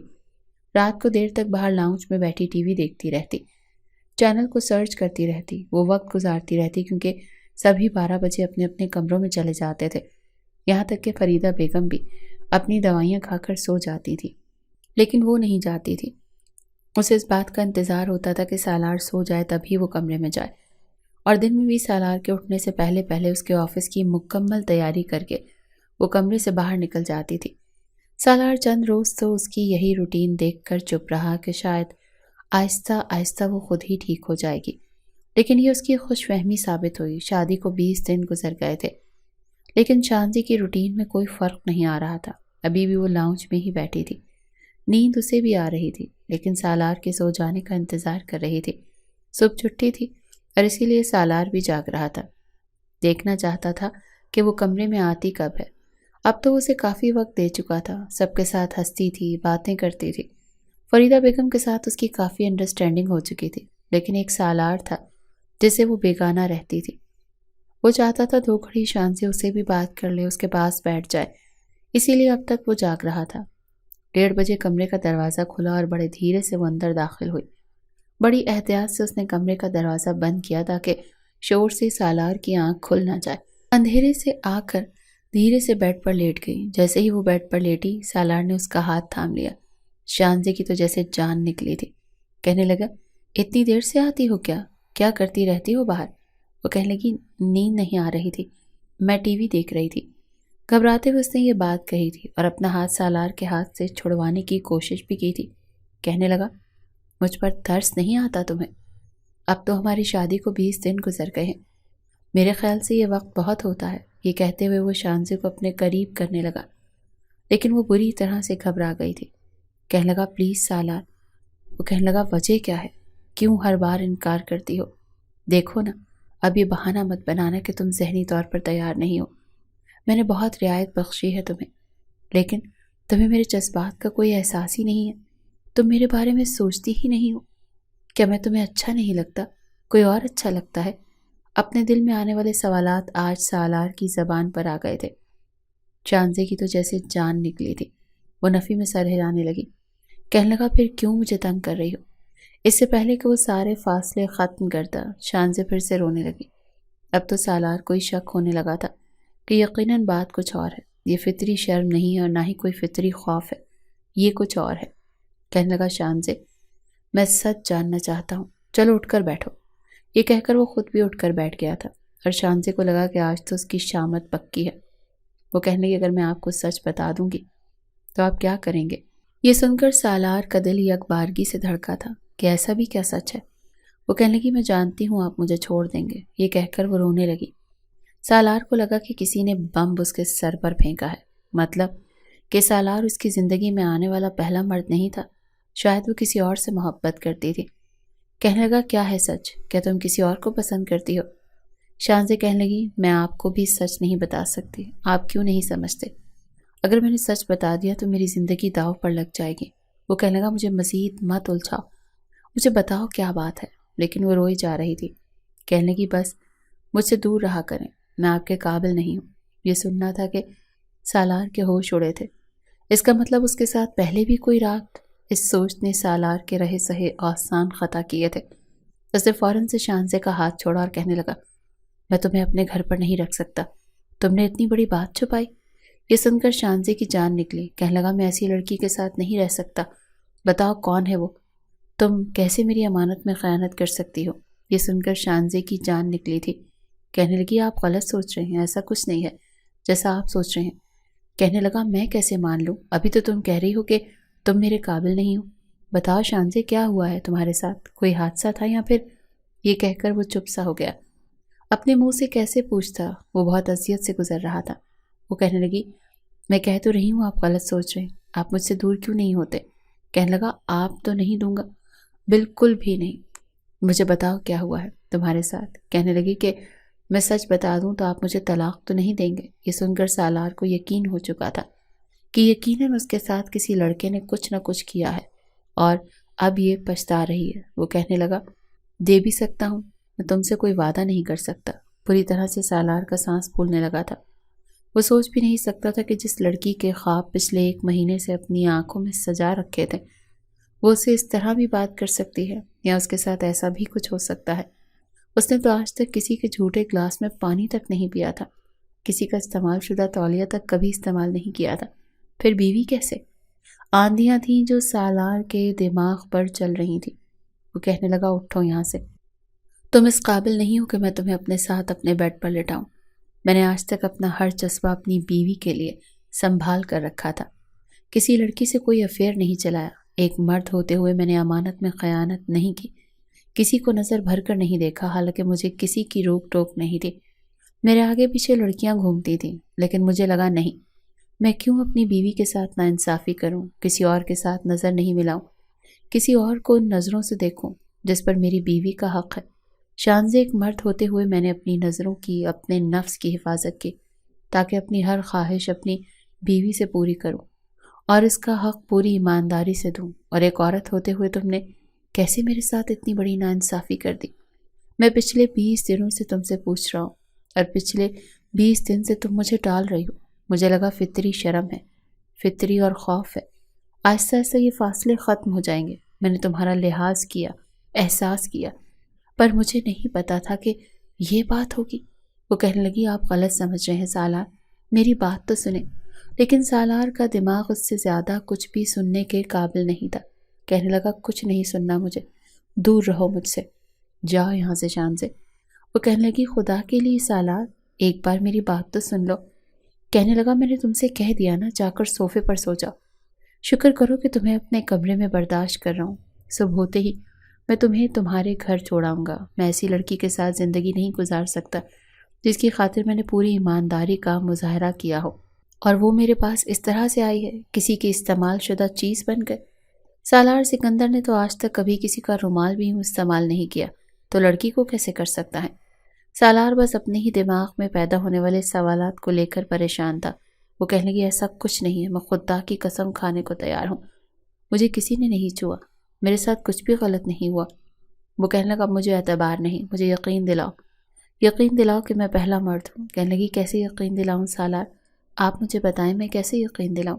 رات کو دیر تک باہر لاؤنج میں بیٹھی ٹی وی دیکھتی رہتی۔ چینل کو سرچ کرتی رہتی، وہ وقت گزارتی رہتی کیونکہ سبھی 12 بجے اپنے اپنے کمروں میں چلے جاتے تھے، یہاں تک کہ فریدہ بیگم بھی اپنی دوائیاں کھا کر سو جاتی تھی، لیکن وہ نہیں جاتی تھی۔ اسے اس بات کا انتظار ہوتا تھا کہ سالار سو جائے تبھی وہ کمرے میں جائے، اور دن میں بھی سالار کے اٹھنے سے پہلے پہلے اس کے آفس کی مکمل تیاری کر کے وہ کمرے سے باہر نکل جاتی تھی۔ سالار چند روز تو اس کی یہی روٹین دیکھ کر چپ رہا کہ شاید آہستہ آہستہ وہ خود ہی ٹھیک ہو جائے گی، لیکن یہ اس کی خوش فہمی ثابت ہوئی۔ شادی کو 20 دن گزر گئے تھے، لیکن شانزی کی روٹین میں کوئی فرق نہیں آ رہا تھا۔ ابھی بھی وہ لاؤنج میں ہی بیٹھی تھی، نیند اسے بھی آ رہی تھی، لیکن سالار کے سو جانے کا انتظار کر رہی تھی۔ صبح چھٹی تھی اور اسی لیے سالار بھی جاگ رہا تھا، دیکھنا چاہتا تھا کہ وہ کمرے میں آتی کب ہے۔ اب تو اسے کافی وقت دے چکا تھا، سب کے ساتھ ہنستی تھی، باتیں کرتی تھی۔ فریدہ بیگم کے ساتھ اس کی کافی انڈرسٹینڈنگ ہو چکی تھی، لیکن ایک سالار تھا جس سے وہ بیگانہ رہتی تھی۔ وہ چاہتا تھا 2 گھڑی شان سے اسے بھی بات کر لے، اس کے پاس بیٹھ جائے، اسی لیے اب تک وہ جاگ رہا تھا۔ 1:30 بجے کمرے کا دروازہ کھلا اور بڑے دھیرے سے وہ اندر داخل ہوئی۔ بڑی احتیاط سے اس نے کمرے کا دروازہ بند کیا تاکہ شور سے سالار کی آنکھ کھل نہ جائے۔ اندھیرے سے آ کر دھیرے سے بیڈ پر لیٹ گئی۔ جیسے ہی وہ بیڈ پر لیٹی، سالار نے اس کا ہاتھ تھام لیا۔ شانزی کی تو جیسے جان نکلی تھی۔ کہنے لگا، اتنی دیر سے آتی ہو کیا کرتی رہتی ہو باہر؟ وہ کہنے لگی، نیند نہیں آ رہی تھی، میں ٹی وی دیکھ رہی تھی۔ گھبراتے ہوئے اس نے یہ بات کہی تھی اور اپنا ہاتھ سالار کے ہاتھ سے چھڑوانے کی کوشش بھی کی تھی۔ کہنے لگا، مجھ پر ترس نہیں آتا تمہیں؟ اب تو ہماری شادی کو 20 دن گزر گئے ہیں، میرے خیال سے یہ وقت بہت ہوتا ہے۔ یہ کہتے ہوئے وہ شانزی کو اپنے قریب کرنے لگا، لیکن وہ بری طرح سے گھبرا گئی تھی۔ کہنے لگا، پلیز سالار۔ وہ کہنے لگا، وجہ کیا ہے؟ کیوں ہر بار انکار کرتی ہو؟ دیکھو نا، اب یہ بہانہ مت بنانا کہ تم ذہنی طور پر تیار نہیں ہو۔ میں نے بہت رعایت بخشی ہے تمہیں، لیکن تمہیں میرے جذبات کا کوئی احساس ہی نہیں ہے۔ تم میرے بارے میں سوچتی ہی نہیں ہو۔ کیا میں تمہیں اچھا نہیں لگتا؟ کوئی اور اچھا لگتا ہے؟ اپنے دل میں آنے والے سوالات آج سالار کی زبان پر آ گئے تھے۔ شانزی کی تو جیسے جان نکلی تھی، وہ نفی میں سر ہلانے لگی۔ کہنے لگا، پھر کیوں مجھے تنگ کر رہی ہو؟ اس سے پہلے کہ وہ سارے فاصلے ختم کرتا، شانزی پھر سے رونے لگی۔ اب تو سالار کوئی شک ہونے لگا تھا کہ یقیناً بات کچھ اور ہے۔ یہ فطری شرم نہیں ہے اور نہ ہی کوئی فطری خوف ہے، یہ کچھ اور ہے۔ کہنے لگا، شانزی، میں سچ جاننا چاہتا ہوں، چلو اٹھ کر بیٹھو۔ یہ کہہ کر وہ خود بھی اٹھ کر بیٹھ گیا تھا اور شانزی کو لگا کہ آج تو اس کی شامت پکی ہے۔ وہ کہنے لگی، اگر میں آپ کو سچ بتا دوں گی تو آپ کیا کریں گے؟ یہ سن کر سالار کا دل یک بارگی سے دھڑکا تھا کہ ایسا بھی کیا سچ ہے؟ وہ کہنے لگی، میں جانتی ہوں آپ مجھے چھوڑ دیں گے۔ یہ کہہ کر وہ رونے لگی۔ سالار کو لگا کہ کسی نے بم اس کے سر پر پھینکا ہے، مطلب کہ سالار اس کی زندگی میں آنے والا پہلا مرد نہیں تھا، شاید وہ کسی اور سے محبت کرتی تھی۔ کہنے لگا، کیا ہے سچ؟ کیا تم کسی اور کو پسند کرتی ہو؟ شانزی کہنے لگی، میں آپ کو بھی سچ نہیں بتا سکتی، آپ کیوں نہیں سمجھتے؟ اگر میں نے سچ بتا دیا تو میری زندگی داؤ پر لگ جائے گی۔ وہ کہنے لگا، مجھے مزید مت الجھاؤ، مجھے بتاؤ کیا بات ہے۔ لیکن وہ روئی جا رہی تھی۔ کہنے لگی، بس مجھ سے دور رہا کریں، میں آپ کے قابل نہیں ہوں۔ یہ سننا تھا کہ سالار کے ہوش اڑے تھے، اس کا مطلب اس کے ساتھ پہلے بھی کوئی رات۔ اس سوچ نے سالار کے رہے سہے آسان خطا کیے تھے۔ اس نے فوراً سے شانزی کا ہاتھ چھوڑا اور کہنے لگا، میں تمہیں اپنے گھر پر نہیں رکھ سکتا، تم نے اتنی بڑی بات چھپائی۔ یہ سن کر شانزی کی جان نکلی۔ کہنے لگا، میں ایسی لڑکی کے ساتھ نہیں رہ سکتا، بتاؤ کون ہے وہ؟ تم کیسے میری امانت میں خیانت کر سکتی ہو؟ یہ سن کر شانزی کی جان نکلی تھی۔ کہنے لگی، آپ غلط سوچ رہے ہیں، ایسا کچھ نہیں ہے جیسا آپ سوچ رہے ہیں۔ کہنے لگا، میں کیسے مان لوں؟ ابھی تو تم کہہ رہی ہو کہ تم میرے قابل نہیں ہو۔ بتاؤ شانزی، کیا ہوا ہے تمہارے ساتھ؟ کوئی حادثہ تھا یا پھر؟ یہ کہہ کر وہ چپ سا ہو گیا۔ اپنے منہ سے کیسے پوچھتا، وہ بہت اذیت سے گزر رہا تھا۔ وہ کہنے لگی، میں کہہ تو رہی ہوں آپ غلط سوچ رہے ہیں، آپ مجھ سے دور کیوں نہیں ہوتے؟ کہنے لگا، آپ تو نہیں دوں گا، بالکل بھی نہیں۔ مجھے بتاؤ کیا ہوا ہے تمہارے ساتھ؟ کہنے لگی کہ میں سچ بتا دوں تو آپ مجھے طلاق تو نہیں دیں گے۔ یہ سن کر سالار کو یقین ہو چکا تھا کہ یقیناً اس کے ساتھ کسی لڑکے نے کچھ نہ کچھ کیا ہے اور اب یہ پچھتا رہی ہے۔ وہ کہنے لگا، دے بھی سکتا ہوں، میں تم سے کوئی وعدہ نہیں کر سکتا۔ پوری طرح سے سالار کا سانس پھولنے لگا تھا۔ وہ سوچ بھی نہیں سکتا تھا کہ جس لڑکی کے خواب پچھلے 1 مہینے سے اپنی آنکھوں میں سجا رکھے تھے، وہ اسے اس طرح بھی بات کر سکتی ہے۔ یا اس کے ساتھ ایسا بھی کچھ ہو سکتا ہے۔ اس نے تو آج تک کسی کے جھوٹے گلاس میں پانی تک نہیں پیا تھا، کسی کا استعمال شدہ تولیہ تک کبھی استعمال نہیں کیا تھا، پھر بیوی کیسے؟ آندیاں تھیں جو سالار کے دماغ پر چل رہی تھیں۔ وہ کہنے لگا اٹھو یہاں سے، تم اس قابل نہیں ہو کہ میں تمہیں اپنے ساتھ اپنے بیڈ پر لٹاؤں۔ میں نے آج تک اپنا ہر جذبہ اپنی بیوی کے لیے سنبھال کر رکھا تھا، کسی لڑکی سے کوئی افیئر نہیں چلایا، ایک مرد ہوتے ہوئے میں نے امانت میں خیانت نہیں کی، کسی کو نظر بھر کر نہیں دیکھا، حالانکہ مجھے کسی کی روک ٹوک نہیں تھی۔ میرے آگے پیچھے لڑکیاں گھومتی تھیں، لیکن مجھے لگا نہیں، میں کیوں اپنی بیوی کے ساتھ ناانصافی کروں، کسی اور کے ساتھ نظر نہیں ملاؤں، کسی اور کو ان نظروں سے دیکھوں جس پر میری بیوی کا حق ہے۔ شانزے ایک مرد ہوتے ہوئے میں نے اپنی نظروں کی، اپنے نفس کی حفاظت کی، تاکہ اپنی ہر خواہش اپنی بیوی سے پوری کروں اور اس کا حق پوری ایمانداری سے دوں۔ اور ایک عورت ہوتے ہوئے تم نے کیسے میرے ساتھ اتنی بڑی ناانصافی کر دی؟ میں پچھلے 20 دنوں سے تم سے پوچھ رہا ہوں، اور پچھلے 20 دن سے تم مجھے ٹال رہی ہو۔ مجھے لگا فطری شرم ہے، فطری اور خوف ہے، آہستہ آہستہ یہ فاصلے ختم ہو جائیں گے۔ میں نے تمہارا لحاظ کیا، احساس کیا، پر مجھے نہیں پتا تھا کہ یہ بات ہوگی۔ وہ کہنے لگی آپ غلط سمجھ رہے ہیں سالار، میری بات تو سنیں۔ لیکن سالار کا دماغ اس سے زیادہ کچھ بھی سننے کے قابل نہیں تھا۔ کہنے لگا کچھ نہیں سننا مجھے، دور رہو مجھ سے، جاؤ یہاں سے شانزے۔ وہ کہنے لگی خدا کے لیے سالار ایک بار میری بات تو سن لو۔ کہنے لگا میں نے تم سے کہہ دیا نا، جا کر صوفے پر سو جاؤ، شکر کرو کہ تمہیں اپنے کمرے میں برداشت کر رہا ہوں۔ صبح ہوتے ہی میں تمہیں تمہارے گھر چھوڑاؤں گا۔ میں ایسی لڑکی کے ساتھ زندگی نہیں گزار سکتا جس کی خاطر میں نے پوری ایمانداری کا مظاہرہ کیا ہو، اور وہ میرے پاس اس طرح سے آئی ہے، کسی کی استعمال شدہ چیز بن گئے۔ سالار سکندر نے تو آج تک کبھی کسی کا رومال بھی استعمال نہیں کیا، تو لڑکی کو کیسے کر سکتا ہے؟ سالار بس اپنے ہی دماغ میں پیدا ہونے والے سوالات کو لے کر پریشان تھا۔ وہ کہنے لگی ایسا کچھ نہیں ہے، میں خدا کی قسم کھانے کو تیار ہوں، مجھے کسی نے نہیں چھوا، میرے ساتھ کچھ بھی غلط نہیں ہوا۔ وہ کہنے لگا مجھے اعتبار نہیں، مجھے یقین دلاؤ، یقین دلاؤ کہ میں پہلا مرد ہوں۔ کہنے لگی کیسے یقین دلاؤں سالار، آپ مجھے بتائیں میں کیسے یقین دلاؤں؟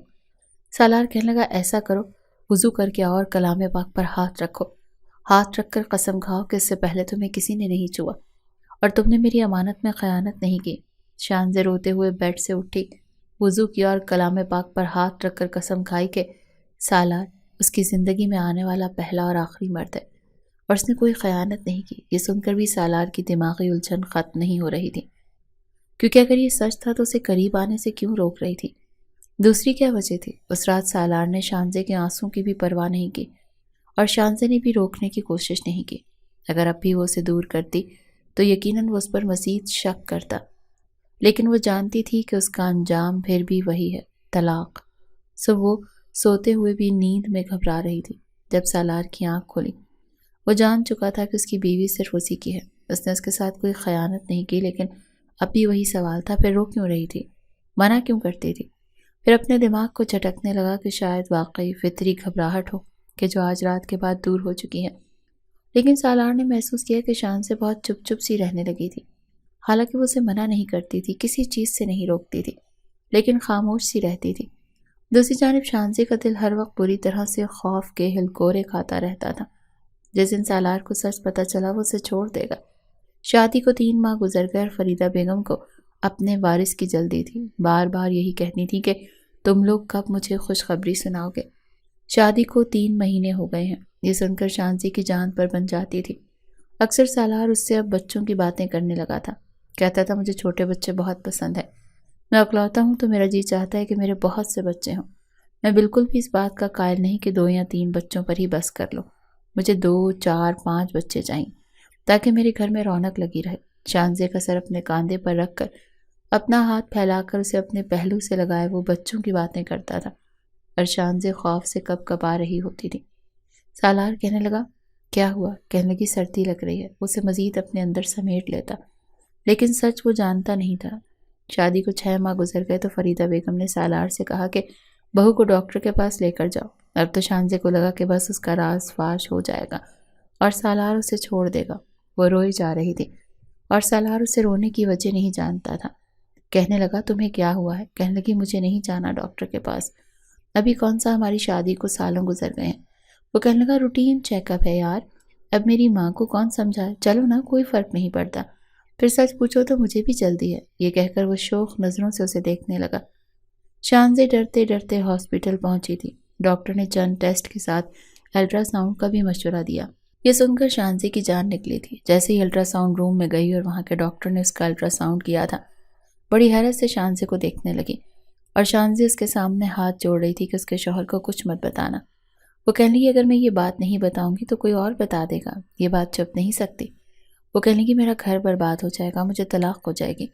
سالار کہنے لگا ایسا کرو، وضو کر کے اور کلام پاک پر ہاتھ رکھو، ہاتھ رکھ کر قسم کھاؤ کہ اس سے پہلے تمہیں کسی نے نہیں چھوا اور تم نے میری امانت میں خیانت نہیں کی۔ شانزے روتے ہوئے بیڈ سے اٹھی، وضو کیا اور کلام پاک پر ہاتھ رکھ کر قسم کھائی کہ سالار اس کی زندگی میں آنے والا پہلا اور آخری مرد ہے، اور اس نے کوئی خیانت نہیں کی۔ یہ سن کر بھی سالار کی دماغی الجھن ختم نہیں ہو رہی تھی، کیونکہ اگر یہ سچ تھا تو اسے قریب آنے سے کیوں روک رہی تھی؟ دوسری کیا وجہ تھی؟ اس رات سالار نے شانزے کے آنسوں کی بھی پرواہ نہیں کی، اور شانزے نے بھی روکنے کی کوشش نہیں کی۔ اگر اب بھی وہ اسے دور کرتی تو یقیناً وہ اس پر مزید شک کرتا، لیکن وہ جانتی تھی کہ اس کا انجام پھر بھی وہی ہے، طلاق۔ وہ سوتے ہوئے بھی نیند میں گھبرا رہی تھی۔ جب سالار کی آنکھ کھلی، وہ جان چکا تھا کہ اس کی بیوی صرف اسی کی ہے، اس نے اس کے ساتھ کوئی خیانت نہیں کی، لیکن اب بھی وہی سوال تھا، پھر رو کیوں رہی تھی، منع کیوں کرتی تھی؟ پھر اپنے دماغ کو جھٹکنے لگا کہ شاید واقعی فطری گھبراہٹ ہو کہ جو آج رات کے بعد دور ہو چکی ہے۔ لیکن سالار نے محسوس کیا کہ شان سے بہت چپ چپ سی رہنے لگی تھی، حالانکہ وہ اسے منع نہیں کرتی تھی، کسی چیز سے نہیں روکتی تھی، لیکن خاموش سی رہتی تھی۔ دوسری جانب شانزے کا دل ہر وقت بری طرح سے خوف کے ہلکورے کھاتا رہتا تھا۔ جس دن سالار کو سچ پتہ چلا وہ اسے چھوڑ دے گا۔ شادی کو 3 ماہ گزر گئے اور فریدہ بیگم کو اپنے وارث کی جلدی تھی، بار بار یہی کہنی تھی کہ تم لوگ کب مجھے خوشخبری سناؤ گے۔ شادی کو 3 مہینے ہو گئے ہیں، یہ سن کر شانزی کی جان پر بن جاتی تھی۔ اکثر سالار اس سے اب بچوں کی باتیں کرنے لگا تھا، کہتا تھا مجھے چھوٹے بچے بہت پسند ہیں، میں اکلوتا ہوں تو میرا جی چاہتا ہے کہ میرے بہت سے بچے ہوں۔ میں بالکل بھی اس بات کا قائل نہیں کہ 2 یا 3 بچوں پر ہی بس کر لو، مجھے 2، 4، 5 بچے چاہئیں تاکہ میرے گھر میں رونق لگی رہے۔ شانزے کا سر اپنے کاندھے پر رکھ کر اپنا ہاتھ پھیلا کر اسے اپنے پہلو سے لگائے وہ بچوں کی باتیں کرتا تھا، اور شانزے خوف سے کب کب آ رہی ہوتی تھی۔ سالار کہنے لگا کیا ہوا؟ کہنے لگی سردی لگ رہی ہے۔ اسے مزید اپنے اندر سمیٹ لیتا، لیکن سچ وہ جانتا نہیں تھا۔ شادی کو 6 ماہ گزر گئے تو فریدہ بیگم نے سالار سے کہا کہ بہو کو ڈاکٹر کے پاس لے کر جاؤ۔ اب تو شانزے کو لگا کہ بس اس کا راز فاش ہو جائے گا اور سالار اسے چھوڑ دے گا۔ وہ روئی جا رہی تھی اور سالار اسے رونے کی وجہ نہیں جانتا تھا۔ کہنے لگا تمہیں کیا ہوا ہے؟ کہنے لگی مجھے نہیں جانا ڈاکٹر کے پاس، ابھی کون سا ہماری شادی کو سالوں گزر گئے ہیں۔ وہ کہنے لگا روٹین چیک اپ ہے یار، اب میری ماں کو کون سمجھائے؟ چلو نا، کوئی فرق نہیں پڑتا، پھر سچ پوچھو تو مجھے بھی جلدی ہے۔ یہ کہہ کر وہ شوق نظروں سے اسے دیکھنے لگا۔ شانزی ڈرتے ڈرتے ہاسپٹل پہنچی تھی۔ ڈاکٹر نے چند ٹیسٹ کے ساتھ الٹرا ساؤنڈ کا بھی مشورہ دیا۔ یہ سن کر شانزی کی جان نکلی تھی۔ جیسے ہی الٹرا ساؤنڈ روم میں گئی اور وہاں کے ڈاکٹر نے اس کا الٹرا ساؤنڈ کیا تھا، بڑی حیرت سے شانزی کو دیکھنے لگی، اور شانزی اس کے سامنے ہاتھ جوڑ رہی تھی کہ اس کے شوہر کو کچھ مت بتانا۔ وہ کہنے لگی اگر میں یہ بات نہیں بتاؤں گی تو کوئی اور بتا دے گا، یہ بات چھپ نہیں سکتی۔ وہ کہنے لگی میرا گھر برباد ہو جائے گا، مجھے طلاق ہو جائے گی۔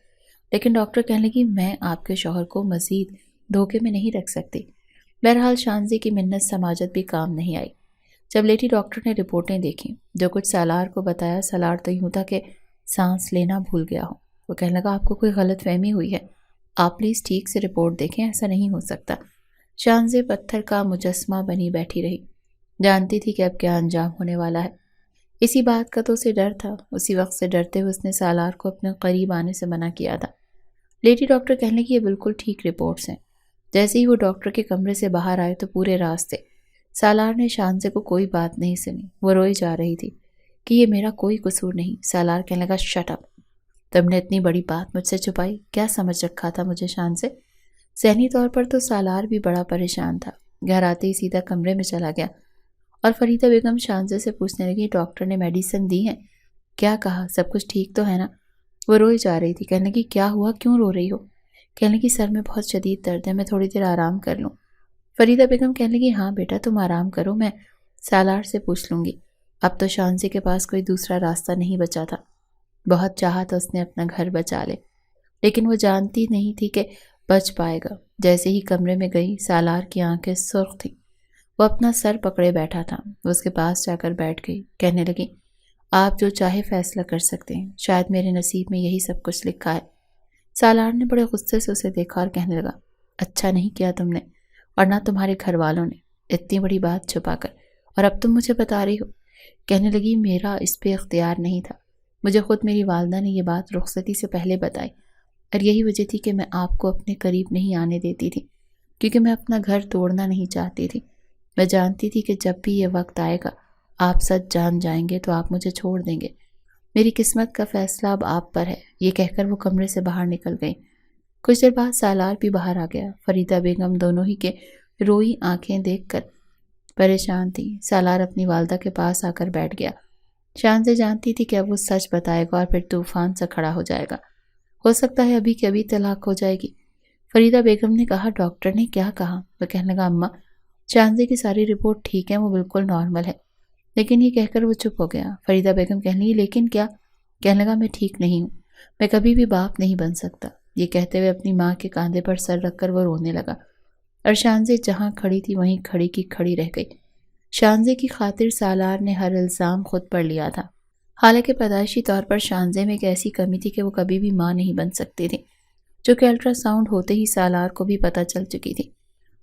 لیکن ڈاکٹر کہنے لگی میں آپ کے شوہر کو مزید دھوکے میں نہیں رکھ سکتی۔ بہرحال شانزی کی منت سماجت بھی کام نہیں آئی۔ جب لیڈی ڈاکٹر نے رپورٹیں دیکھیں، جو کچھ سالار کو بتایا، سالار تو یوں تھا کہ سانس لینا بھول گیا ہو۔ وہ کہنے لگا آپ کو کوئی غلط فہمی ہوئی ہے، آپ پلیز ٹھیک سے رپورٹ دیکھیں، ایسا نہیں ہو سکتا۔ شانزی پتھر کا مجسمہ بنی بیٹھی رہی، جانتی تھی کہ اب کیا انجام ہونے والا ہے۔ اسی بات کا تو اسے ڈر تھا۔ اسی وقت سے ڈرتے ہوئے اس نے سالار کو اپنے قریب آنے سے منع کیا تھا۔ لیڈی ڈاکٹر کہنے لگی یہ بالکل ٹھیک رپورٹس ہیں۔ جیسے ہی وہ ڈاکٹر کے کمرے سے باہر آئے تو پورے راستے سالار نے شانزی کو کوئی بات نہیں سنی۔ وہ روئی جا رہی تھی کہ یہ میرا کوئی قصور نہیں۔ سالار کہنے لگا شٹ اپ، تم نے اتنی بڑی بات مجھ سے چھپائی، کیا سمجھ رکھا تھا مجھے شانزی؟ ذہنی طور پر تو سالار بھی بڑا پریشان تھا۔ گھر آتے ہی سیدھا کمرے میں چلا گیا اور فریدہ بیگم شانزی سے پوچھنے لگی ڈاکٹر نے میڈیسن دی ہیں؟ کیا کہا؟ سب کچھ ٹھیک تو ہے نا؟ وہ روئی جا رہی تھی۔ کہنے لگی کیا ہوا، کیوں رو رہی ہو؟ کہنے لگی سر میں بہت شدید درد ہے، میں تھوڑی دیر آرام کر لوں۔ فریدہ بیگم کہنے لگی ہاں بیٹا تم آرام کرو، میں سالار سے پوچھ لوں گی۔ اب تو شانزی کے پاس کوئی دوسرا راستہ نہیں بچا تھا۔ بہت چاہا تھا اس نے اپنا گھر بچا لے، لیکن وہ جانتی نہیں تھی کہ بچ پائے گا۔ جیسے ہی کمرے میں گئی، سالار کی آنکھیں سرخ تھیں۔ وہ اپنا سر پکڑے بیٹھا تھا۔ وہ اس کے پاس جا کر بیٹھ گئی، کہنے لگی آپ جو چاہے فیصلہ کر سکتے ہیں، شاید میرے نصیب میں یہی سب کچھ لکھا ہے۔ سالار نے بڑے غصے سے اسے دیکھا اور کہنے لگا اچھا نہیں کیا تم نے، اور نہ تمہارے گھر والوں نے، اتنی بڑی بات چھپا کر، اور اب تم مجھے بتا رہی ہو۔ کہنے لگی میرا اس پہ اختیار نہیں تھا، مجھے خود میری والدہ نے یہ بات رخصتی سے پہلے بتائی، اور یہی وجہ تھی کہ میں آپ کو اپنے قریب نہیں آنے دیتی تھی، کیونکہ میں اپنا گھر توڑنا نہیں چاہتی تھی۔ میں جانتی تھی کہ جب بھی یہ وقت آئے گا آپ سچ جان جائیں گے تو آپ مجھے چھوڑ دیں گے۔ میری قسمت کا فیصلہ اب آپ پر ہے۔ یہ کہہ کر وہ کمرے سے باہر نکل گئی۔ کچھ دیر بعد سالار بھی باہر آ گیا۔ فریدہ بیگم دونوں ہی کے روئی آنکھیں دیکھ کر پریشان تھی۔ سالار اپنی والدہ کے پاس آ کر بیٹھ گیا۔ شانزی جانتی تھی کہ اب وہ سچ بتائے گا اور پھر طوفان سے کھڑا ہو جائے گا۔ ہو سکتا ہے ابھی کہ ابھی طلاق ہو جائے گی۔ فریدہ بیگم نے کہا ڈاکٹر نے کیا کہا؟ وہ کہنے لگا اماں شانزی کی ساری رپورٹ ٹھیک ہے، وہ بالکل نارمل ہے۔ لیکن یہ کہہ کر وہ چپ ہو گیا۔ فریدہ بیگم کہنے لگی لیکن کیا؟ کہنے لگا میں ٹھیک نہیں ہوں، میں کبھی بھی باپ نہیں بن سکتا۔ یہ کہتے ہوئے اپنی ماں کے کاندھے پر سر رکھ کر وہ رونے لگا، اور شانزی جہاں کھڑی تھی وہیں کھڑی کی کھڑی رہ گئی۔ شانزی کی خاطر سالار نے ہر الزام خود پر لیا تھا، حالانکہ پیدائشی طور پر شانزی میں ایک ایسی کمی تھی کہ وہ کبھی بھی ماں نہیں بن سکتی تھی، جو کہ الٹرا ساؤنڈ ہوتے ہی سالار کو بھی پتہ چل چکی تھی۔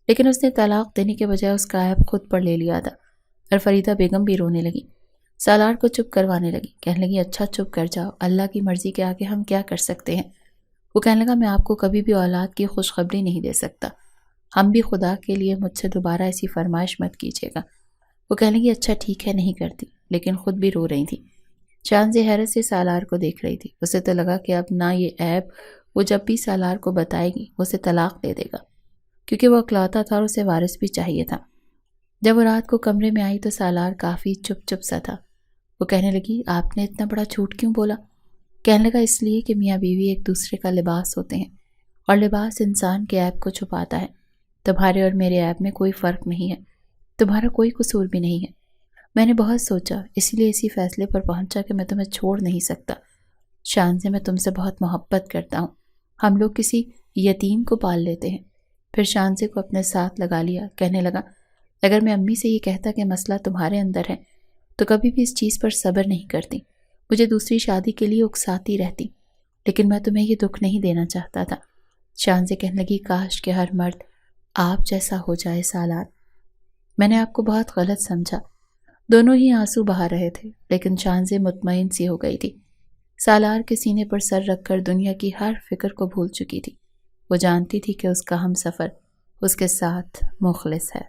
لیکن اس نے طلاق دینے کے بجائے اس کا عیب خود پر لے لیا تھا، اور فریدہ بیگم بھی رونے لگی۔ سالار کو چپ کروانے لگی، کہنے لگی اچھا چپ کر جاؤ، اللہ کی مرضی کے آگے ہم کیا کر سکتے ہیں۔ وہ کہنے لگا میں آپ کو کبھی بھی اولاد کی خوشخبری نہیں دے سکتا، ہم بھی خدا کے لیے مجھ سے دوبارہ ایسی فرمائش مت کیجیے گا۔ وہ کہنے لگی اچھا ٹھیک ہے نہیں کرتی، لیکن خود بھی رو رہی تھی۔ شانزی حیرت سے سالار کو دیکھ رہی تھی۔ اسے تو لگا کہ اب نہ یہ عیب وہ جب بھی سالار کو بتائے گی وہ اسے طلاق دے دے گا، کیونکہ وہ اکلوتا تھا اور اسے وارث بھی چاہیے تھا۔ جب وہ رات کو کمرے میں آئی تو سالار کافی چپ چپ سا تھا۔ وہ کہنے لگی آپ نے اتنا بڑا جھوٹ کیوں بولا؟ کہنے لگا اس لیے کہ میاں بیوی ایک دوسرے کا لباس ہوتے ہیں، اور لباس انسان کے عیب کو چھپاتا ہے۔ تمہارے اور میرے عیب میں کوئی فرق نہیں ہے، تمہارا کوئی قصور بھی نہیں ہے۔ میں نے بہت سوچا، اسی لیے اسی فیصلے پر پہنچا کہ میں تمہیں چھوڑ نہیں سکتا۔ شانزی میں تم سے بہت محبت کرتا ہوں، ہم لوگ کسی یتیم کو پال لیتے ہیں۔ پھر شانزی کو اپنے ساتھ لگا لیا، کہنے لگا اگر میں امی سے یہ کہتا کہ مسئلہ تمہارے اندر ہے تو کبھی بھی اس چیز پر صبر نہیں کرتی، مجھے دوسری شادی کے لیے اکساتی رہتی، لیکن میں تمہیں یہ دکھ نہیں دینا چاہتا تھا۔ شانزی کہنے لگی کاش کہ ہر مرد آپ جیسا ہو جائے سالار، میں نے آپ کو بہت غلط سمجھا۔ دونوں ہی آنسو بہا رہے تھے، لیکن شانزی مطمئن سی ہو گئی تھی۔ سالار کے سینے پر سر رکھ کر دنیا کی ہر فکر کو بھول چکی تھی۔ وہ جانتی تھی کہ اس کا ہم سفر اس کے ساتھ مخلص ہے۔